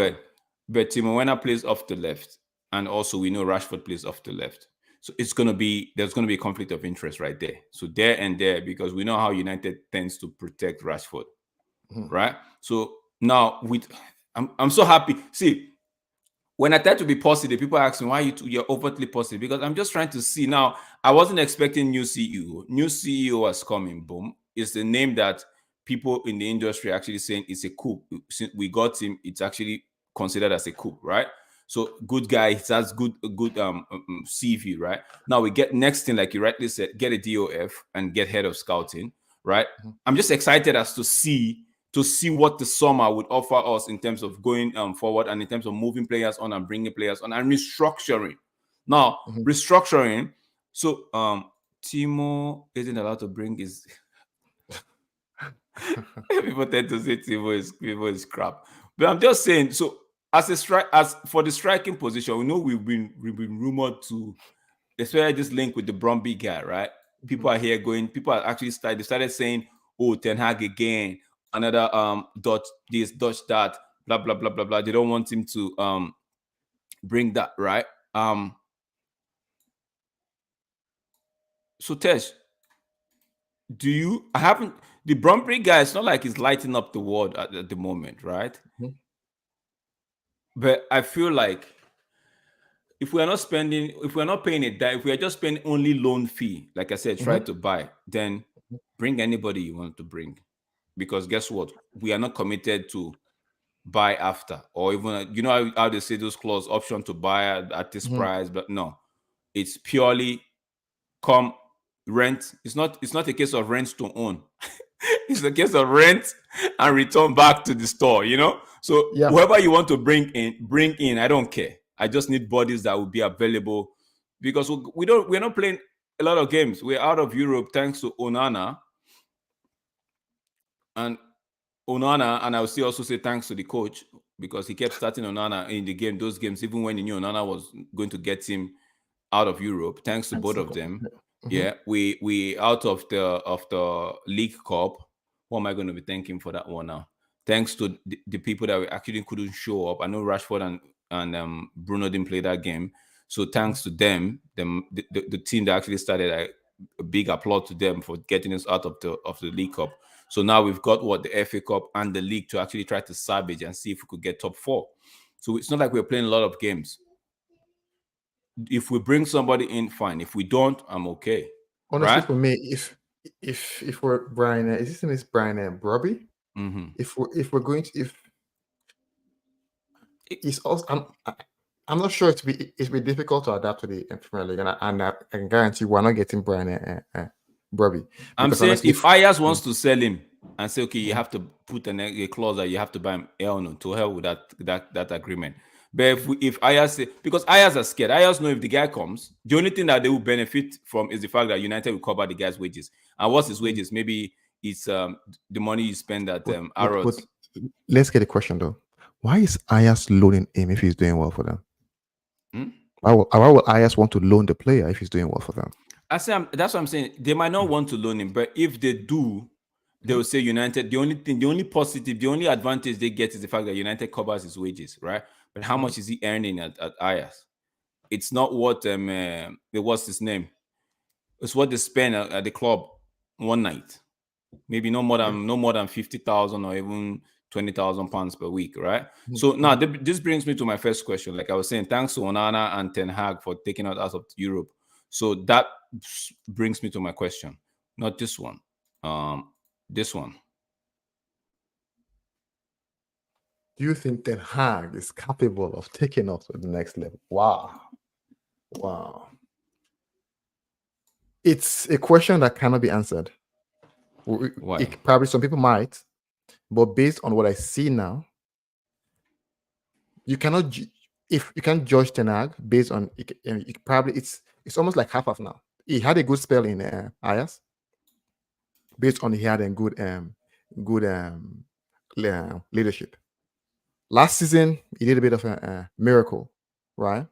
But Timo Werner plays off the left, and also we know Rashford plays off the left. So there's gonna be a conflict of interest right there. So there and there, because we know how United tends to protect Rashford, right? So now I'm so happy. See, when I try to be positive, people ask me why you're overtly positive because I'm just trying to see. Now, I wasn't expecting new CEO. New CEO was coming. Boom. It's the name that people in the industry are actually saying it's a coup. Since we got him, it's actually considered as a coup, right? So good guy, he has good CV, right? Now we get next thing, like you rightly said, get a DOF and get head of scouting, right? I'm just excited as to see what the summer would offer us in terms of going forward and in terms of moving players on and bringing players on and restructuring. Now, restructuring. So, Timo isn't allowed to bring his. People tend to say Timo is crap, but I'm just saying. So, as for the striking position, we know we've been rumored to, especially this link with the Bromby guy, right? People are here going. People are actually started saying, "Oh, Ten Hag again, another Dutch this, Dutch that, blah blah blah blah blah." They don't want him to bring that, right? So Tesh, I haven't the Bromby guy. It's not like he's lighting up the world at the moment, right? But I feel like if we are not spending, if we are not paying it, if we are just paying only loan fee, like I said, try to buy, then bring anybody you want to bring. Because guess what? We are not committed to buy after, or even how they say those clause option to buy at this Mhm. price, but no, it's purely come rent. It's not a case of rent to own. It's a case of rent and return back to the store. So Yeah. whoever you want to bring in. I don't care. I just need bodies that will be available because we're not playing a lot of games. We're out of Europe thanks to Onana and I will still also say thanks to the coach because he kept starting Onana in those games, even when he knew Onana was going to get him out of Europe. Thanks to And both so, of them. mhm. Yeah, we out of the League Cup. Who am I going to be thanking for that one now? Thanks to the people that we actually couldn't show up. I know Rashford and Bruno didn't play that game, so thanks to the team that actually started. A big applaud to them for getting us out of the League Cup. So now we've got the FA Cup and the league to actually try to salvage and see if we could get top four. So it's not like we're playing a lot of games. If we bring somebody in, fine. If we don't, I'm okay. Honestly, Right? for me, if we're Brian, is his name is Brian Brobby? Mm-hmm. If we're going to if it's also I'm not sure it's be difficult to adapt to the Premier League, and I can guarantee we're not getting Brian Brobby I'm because saying honestly, if Ayers wants mm, to sell him and say, okay, you mm, have to put a clause that you have to buy him, hell no, to hell with that agreement. But if Ayers say, because Ayers are scared, Ayers know if the guy comes, the only thing that they will benefit from is the fact that United will cover the guy's wages. And what's his mm. wages? Maybe it's the money you spend at But Arrows. let's get a question though. Why is Ayas loaning him if he's doing well for them? Hmm? Why will Ayas want to loan the player if he's doing well for them? That's what I'm saying. They might not want to loan him, but if they do, they Mhm. will say United. The only positive, the only advantage they get is the fact that United covers his wages, right? But how Mhm. much is he earning at Ajax? It's not what what's his name? It's what they spend at the club one night. Maybe Yeah. no more than 50,000 or even 20,000 pounds per week, right? Mhm. So now Mhm. this brings me to my first question. Like I was saying, thanks to Onana and Ten Hag for taking us out of Europe. So that brings me to my question. Not this one. This one. Do you think Ten Hag is capable of taking us to the next level? Wow. Wow. It's a question that cannot be answered. Why? Probably some people might, but based on what I see now, you cannot. If you can't judge Ten Hag based on probably it's almost like half of now. He had a good spell in Ajax based on he had a good leadership. Last season he did a bit of a miracle, right?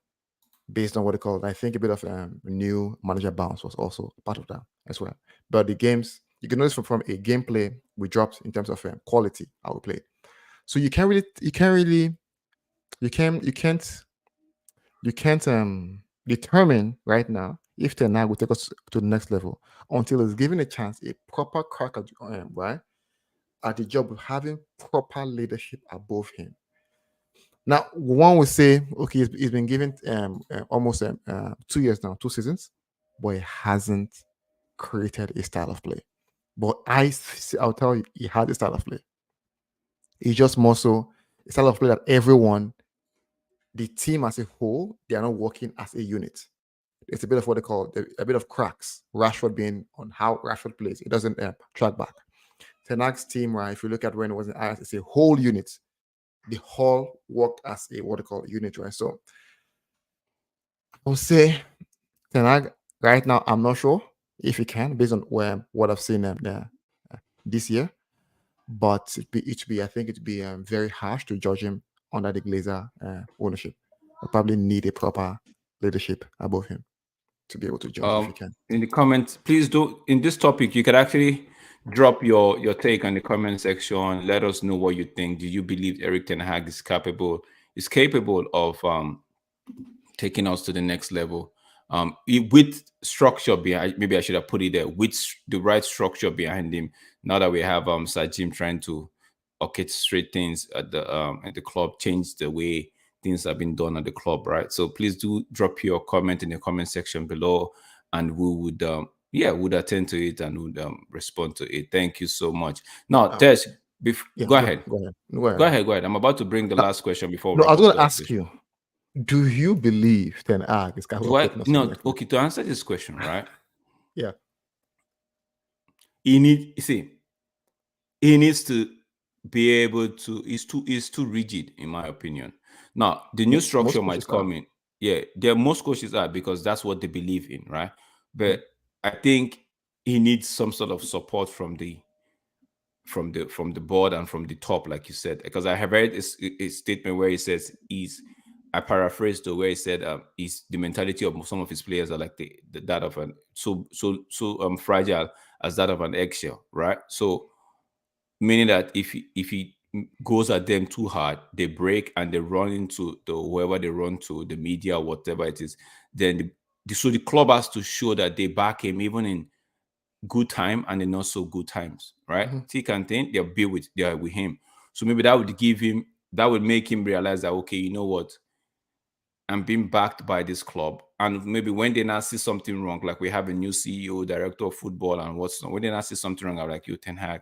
Based on what they call, I think a bit of new manager bounce was also part of that as well. But the games, you can notice from a gameplay, we dropped in terms of quality how we played. So you can't determine right now if Ten Hag will take us to the next level until he's given a chance, a proper crack at right at the job of having proper leadership above him. Now, one would say, okay, he's been given almost 2 years now, 2 seasons, but he hasn't created a style of play. But I'll tell you, he had a style of play. It's just more so a style of play that everyone, the team as a whole, they are not working as a unit. It's a bit of what they call a bit of cracks. Rashford being on how Rashford plays, it doesn't track back. Ten Hag's team, right? If you look at when it was in Ajax, it's a whole unit. The whole worked as a what they call a unit, right? So I would say Ten Hag, right now, I'm not sure if he can, based on what I've seen this year. But I think it'd be very harsh to judge him under the Glazer ownership. I probably need a proper leadership above him to be able to judge if he can. In the comments, please do in this topic, you could actually drop your take on the comment section. Let us know what you think. Do you believe Eric Ten Hag is capable of taking us to the next level? With structure behind, maybe I should have put it there, with the right structure behind him. Now that we have Sir Jim trying to orchestrate things at the club, change the way things have been done at the club, right? So please do drop your comment in the comment section below, and we would would attend to it and would respond to it. Thank you so much. Now, Um, Tesh, Yeah, Go ahead. go ahead. Go Go ahead. ahead. Go ahead. I'm about to bring the Now, last question before we no, I wrap was up going to ask the show. you, do you believe Ten Hag is capable Do of I taking us to the no? next level? Okay, to answer this question, right? Yeah. You see, he needs to be able to. Is too rigid, in my opinion. Now, the new structure Most might coaches are. come in. Yeah, there most coaches are because that's what they believe in, right? Mhm. But I think he needs some sort of support from the board and from the top, like you said, because I have read a statement where he says he's, I paraphrase though, where he said he's the mentality of some of his players are like that of an so fragile as that of an eggshell, right? So meaning that if he goes at them too hard, they break and they run into the whoever they run to, the media, whatever it is. Then so the club has to show that they back him even in good time and in not so good times, right? Mhm. Thick and thin, they're with him. So maybe that would make him realize that, okay, you know what, I'm being backed by this club. And maybe when they now see something wrong, like we have a new CEO, director of football, and what's not, when they now see something wrong, I'm like, you Ten Hag,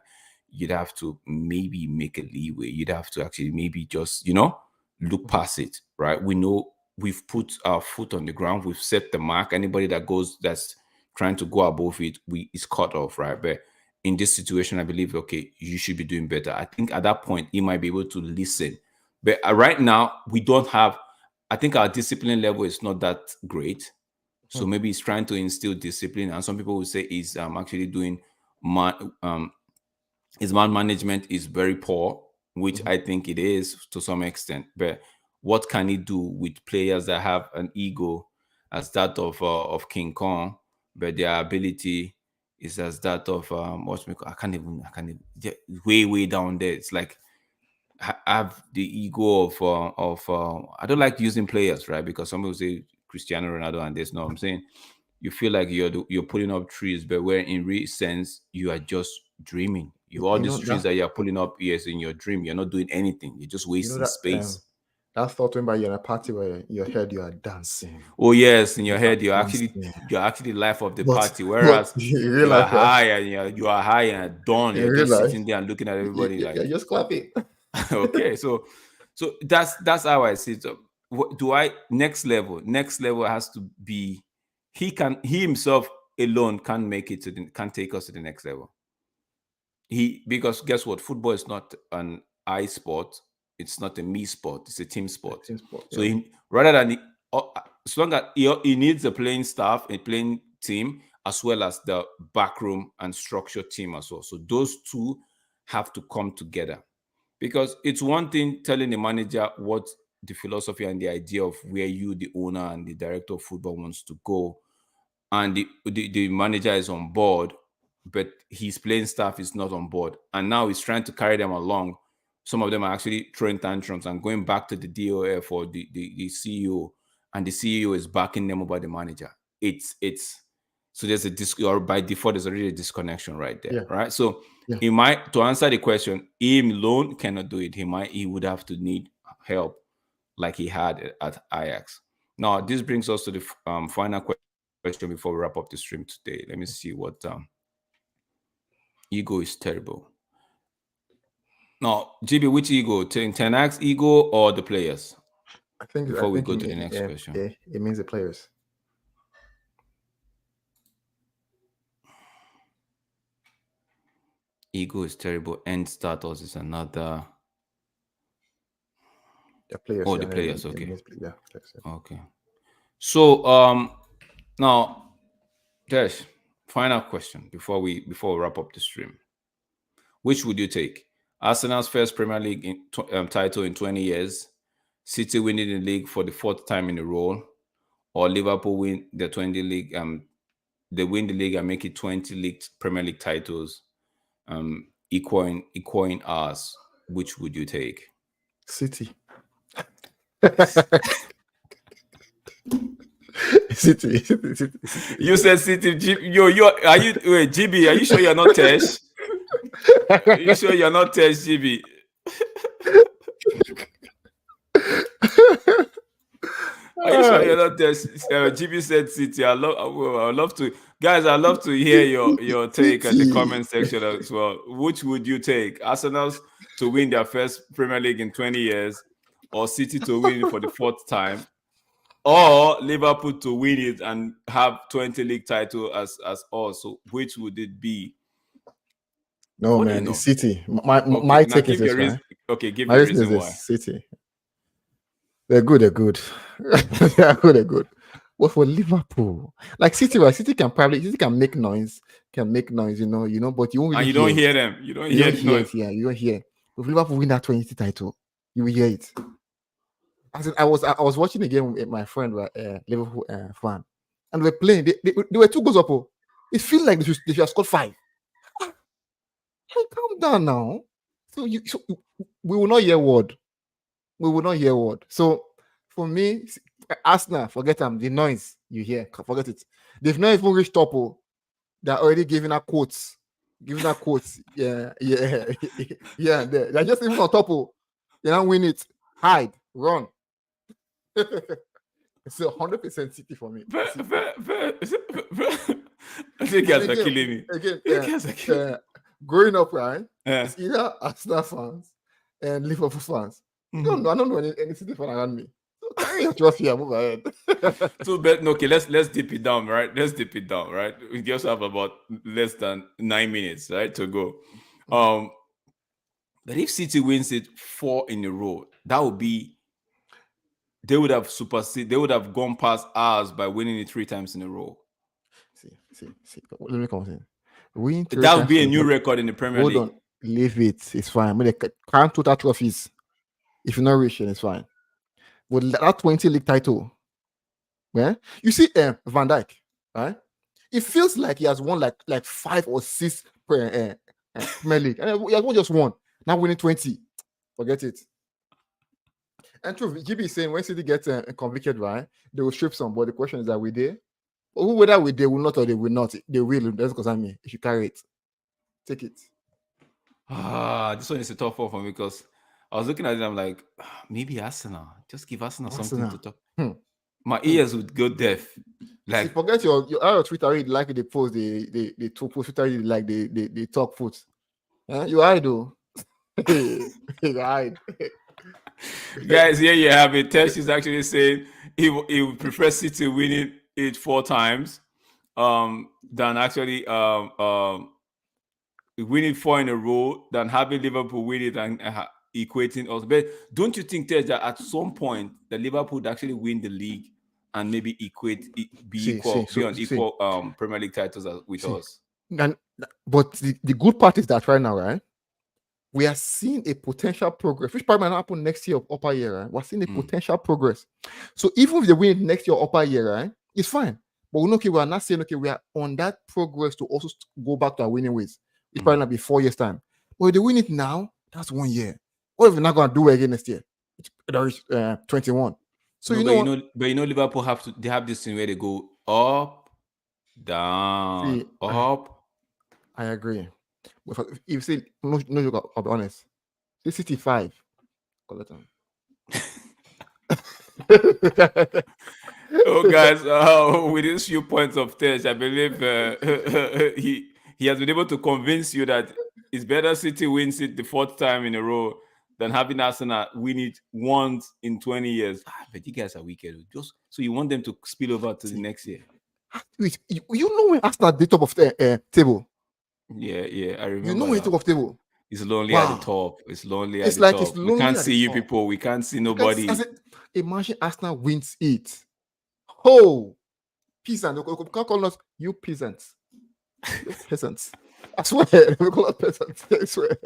you'd have to maybe make a leeway. You'd have to actually maybe just, look Mhm. past it, right? We know we've put our foot on the ground, we've set the mark. Anybody that's trying to go above it, is cut off, right? But in this situation, I believe, okay, you should be doing better. I think at that point, he might be able to listen. But right now, we don't have, I think our discipline level is not that great. So Mhm. maybe he's trying to instill discipline. And some people will say he's actually doing man, his man management is very poor, which Mhm. I think it is to some extent. But what can he do with players that have an ego as that of King Kong, but their ability is as that of I can't even yeah, way down there. It's like have the ego of I don't like using players, right? Because some people say Cristiano Ronaldo and this. No, I'm saying you feel like you're putting up trees, but where in real sense you are just dreaming. You all You these know trees that. that you're pulling up, yes, in your dream, you're not doing anything. You're just You know wasting that. space. That thought when by you're in a party where in your head you are dancing. Oh yes, in You your are head dancing. you're actually the life of the But party, but whereas in real you are life, high and you are high and done. in You're real just life, sitting there and looking at everybody you're like just clapping. okay, so that's how I see it. So do I next level has to be he himself alone can't make it can't take us to the next level. Because guess what, football is not an I sport, it's not a me sport, it's a team A sport. team sport, So yeah. rather than as long as he needs a playing staff, a playing team, as well as the backroom and structure team as well. So those two have to come together, because it's one thing telling the manager what the philosophy and the idea of where you, the owner and the director of football, wants to go, and the manager is on board, but his playing staff is not on board, and now he's trying to carry them along. Some of them are actually throwing tantrums and going back to the DOF or the CEO, and the CEO is backing them over the manager. It's so there's or by default there's already a disconnection right there, Yeah, right? So yeah. he might, to answer the question, him alone cannot do it. He would have to need help like he had at Ajax. Now this brings us to the final question before we wrap up the stream today. Let me see what ego is terrible. Now, GB, which ego? Ten Hag's ego or the players? I Before we think go to the next question, it means the players. ego is terrible. End status is another. The players, Oh, yeah. the players. It Okay, means yeah, players, yeah. okay. So now, Tesh, final question before we wrap up the stream. Which would you take? Arsenal's first Premier League title in 20 years, City winning the league for the fourth time in a row, or Liverpool win the 20 league they win the league and make it 20 league Premier League titles, equaling ours. Which would you take? City. City. You said City. Yo, are you wait, GB? Are you sure you're not Tesh? Are you sure you're not Tesh, GB? Are you sure you're not there? GB said City. I love to, guys. I love to hear your take at the City. comment section as well. Which would you take? Arsenal's to win their first Premier League in 20 years, or City to win it for the fourth time, or Liverpool to win it and have 20 league title as us. So which would it be? No, Funny man, it's enough. City. My Okay, now take is give your this, reason. right? Okay, give My your reason is reason this: why. City. They're good. They're good. They're good. They're good. But for Liverpool, like City, right? City can make noise, but you won't And really you don't hear it. hear them. You don't You hear don't the hear noise. it. Yeah, you don't hear. If Liverpool win that 20 title, you will hear it. As in, I was watching the game with my friend, right, Liverpool fan, and we were playing. They were 2 goals up. Oh. It feels like they should have scored 5. Hey, calm down now. So we will not hear word. We will not hear word. So for me, Arsenal, forget them. The noise you hear, forget it. They've not even reached top. Oh. They're already giving her quotes. Giving her quotes. Yeah, yeah, yeah. They're just even on top. Oh. They don't win it. Hide, run. It's 100% City for me. City. I think And guys are killing me. again, You guys are killing me. growing up, right? Yeah. It's either Arsenal fans and Liverpool fans. Mhm. I don't know any City fan around me. So carry your trophy and move ahead. So, but okay, let's dip it down, right? Let's dip it down, right? We just have about less than 9 minutes, right, to go. Um, but if City wins it 4 in a row, that would be they would have superseded. They would have gone past ours by winning it 3 times in a row. See. Let me come in. Win 3 That would times be a in a new row. record in the Premier Hold League. on. Leave it. It's fine. When they count total trophies, if you're not reaching, it's fine. But that 20 league title, yeah? You see Van Dijk, right? It feels like he has won like 5 or 6 Premier League. And he has won just one. Now winning 20. Forget it. And true, GB is saying when City gets convicted, right, they will strip some. But the question is that we there? Whether they will not or they will not, they will. That's because me. If you carry it, take it. This one is a tough one for me because I was looking at it. I'm like, maybe Arsenal. Just give Arsenal something to Arsenal. talk. Hmm. My ears would go deaf. See, Like, forget your Twitter read like the post the two post Twitter read like the talk foot. You hide though. You hide. guys, here you have it. Tesh is actually saying he would prefer City winning it 4 times, than actually winning 4 in a row than having Liverpool win it and equating us. But don't you think, Tesh, that at some point the Liverpool would actually win the league and maybe be equal, be on See, equal Premier League titles with see. us? And but the good part is that right now, right? We are seeing a potential progress, which probably might not happen next year or upper year, right? We're seeing a potential progress. So even if they win it next year or upper year, right, it's fine. But we are not saying, okay, we are on that progress to also go back to our winning ways. It's probably not be 4 years' time. But if they win it now, that's 1 year. What if we're not going to do it again next year? That is 21. So No, you know what? Liverpool they have this thing where they go up, down, See, up. I agree. But if you say, no, I'll be honest. Say City 5. Collect them. Oh, guys, with these few points of test, I believe he has been able to convince you that it's better City wins it the 4th time in a row than having Arsenal win it once in 20 years. But you guys are wicked. Just so you want them to spill over to the next year. Wait, you know when Arsenal at the top of the table? Yeah, I You know remember when the that. top of table? It's lonely at the Wow. top. It's lonely at It's the like it's top. We lonely can't at the see you top. people. We can't see You can nobody. imagine Arsenal wins it. Oh, peasants. We can't call us you peasants. You peasants. I swear, we call us peasants. I swear.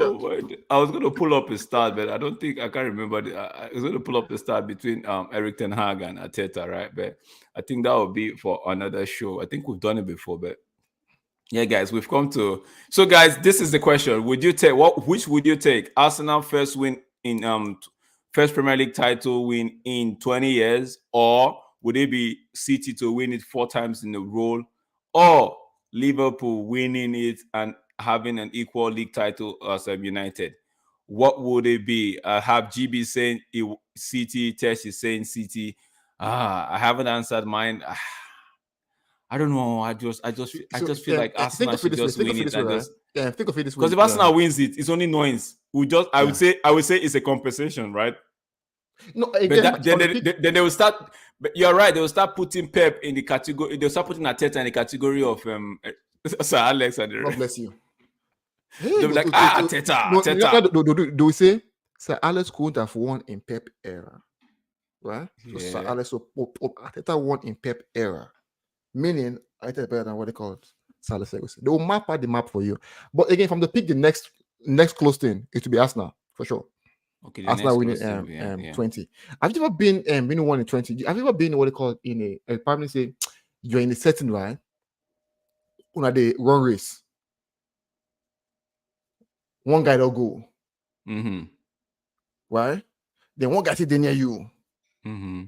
Oh my! I was going to pull up a start, but I can't remember. I was going to pull up the start between Eric Ten Hag and Arteta, right? But I think that would be for another show. I think we've done it before, but yeah, guys, we've come to. So, guys, this is the question: would you take Which would you take? Arsenal first win in first Premier League title win in 20 years, or would it be City to win it 4 times in a row, or Liverpool winning it and having an equal league title as United? What would it be? I have GB saying City. Tesh is saying City. I haven't answered mine. I don't know. I just feel like Think Arsenal of it should this way. just Think win of it it this way, and right? just Yeah, think of it this because way. if Arsenal wins it, it's only noise. I would Yeah. say it's a compensation, right? No, But again, then on the peak, then they will start. But you're right. They will start putting Pep in the category. They'll start putting Arteta in the category of Sir Alex and God the, bless you. Hey, they'll be like, Arteta, no, Arteta. do we say Sir Alex couldn't have won in Pep era, right? So Sir Yeah. Alex, Arteta won in Pep era, meaning Arteta is better than what they call Sir Alex Ferguson. They will map out the map for you. But again, from the peak, the next close thing is to be Arsenal for sure. Okay, the next Arsenal winning close thing. Yeah. 20. Have you ever been winning one in 20? Have you ever been what they call in a probably say you're in a setting, right? Una the run race. One guy don't go. Mm-hmm. Right? Then one guy sit near you. Mm-hmm.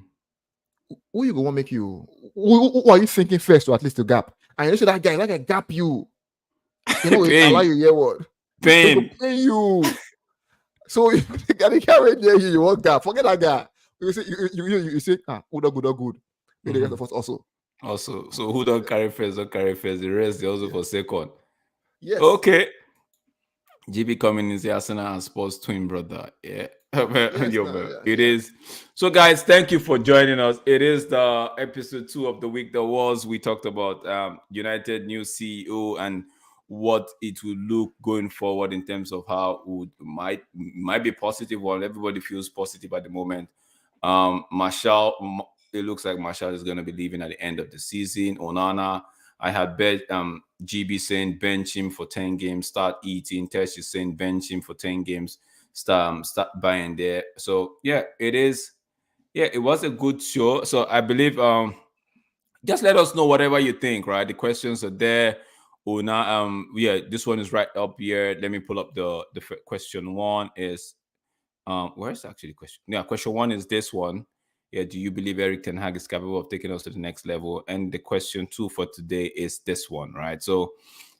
Who you go want make you? Who are you thinking first to at least to gap? And you know, that guy gap you. You know, allow Pain. you hear what? They go Pain. pay you. So if the guy carry near you, you want gap. Forget that guy. You say, good. Maybe the rest of us also. Also, so who don't carry first, don't carry first. The rest, they also for second. Yes. Okay. GB coming is the Arsenal and Sports twin brother. Yeah. Yes, It is. So, guys, thank you for joining us. It is the episode 2 of the week that was. We talked about United new CEO and what it will look going forward in terms of how it might be positive, while everybody feels positive at the moment. Marshall, it looks like Marshall is going to be leaving at the end of the season. Onana, I had bet GB saying bench him for 10 games, start eating. Tesh is saying bench him for 10 games, start buying there. So yeah, it is. Yeah, it was a good show. So I believe just let us know whatever you think, right? The questions are there. Yeah, this one is right up here. Let me pull up the question one is where's actually the question? Yeah, question one is this one. Yeah, do you believe Eric Ten Hag is capable of taking us to the next level? And the question 2 for today is this one, right? So,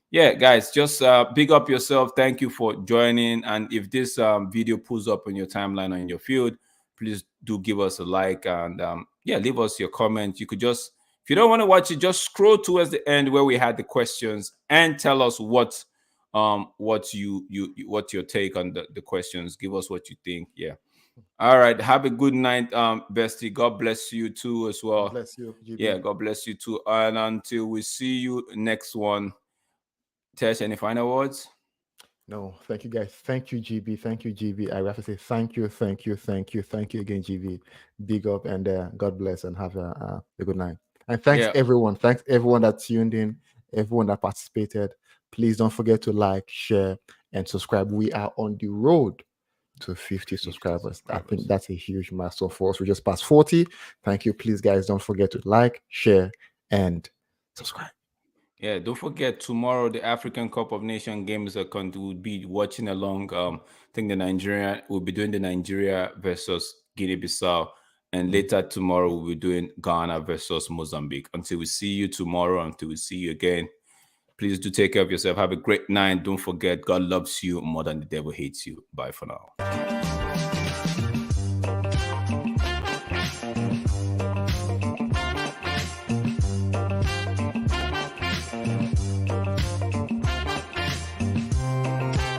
yeah, guys, just big up yourself. Thank you for joining. And if this video pulls up on your timeline or in your field, please do give us a like and yeah, leave us your comment. You could just, if you don't want to watch it, just scroll towards the end where we had the questions and tell us what what's your take on the questions. Give us what you think. Yeah. All right. Have a good night, bestie. God bless you too as well. God bless you, GB. Yeah, God bless you too. And until we see you next one. Tesh, any final words? No, thank you guys. Thank you, GB. Thank you, GB. I have to say thank you again, GB. Big up and God bless and have a good night. And thanks everyone. Thanks everyone that tuned in, everyone that participated. Please don't forget to like, share, and subscribe. We are on the road to 50 subscribers. I think that's a huge milestone for us. We just passed 40. Thank you. Please, guys, don't forget to like, share, and subscribe. Yeah, don't forget tomorrow the African Cup of Nations games will be watching along. I think the Nigeria will be doing the Nigeria versus Guinea-Bissau, and later tomorrow we'll be doing Ghana versus Mozambique. Until we see you tomorrow, until we see you again, please do take care of yourself. Have a great night. Don't forget, God loves you more than the devil hates you. Bye for now.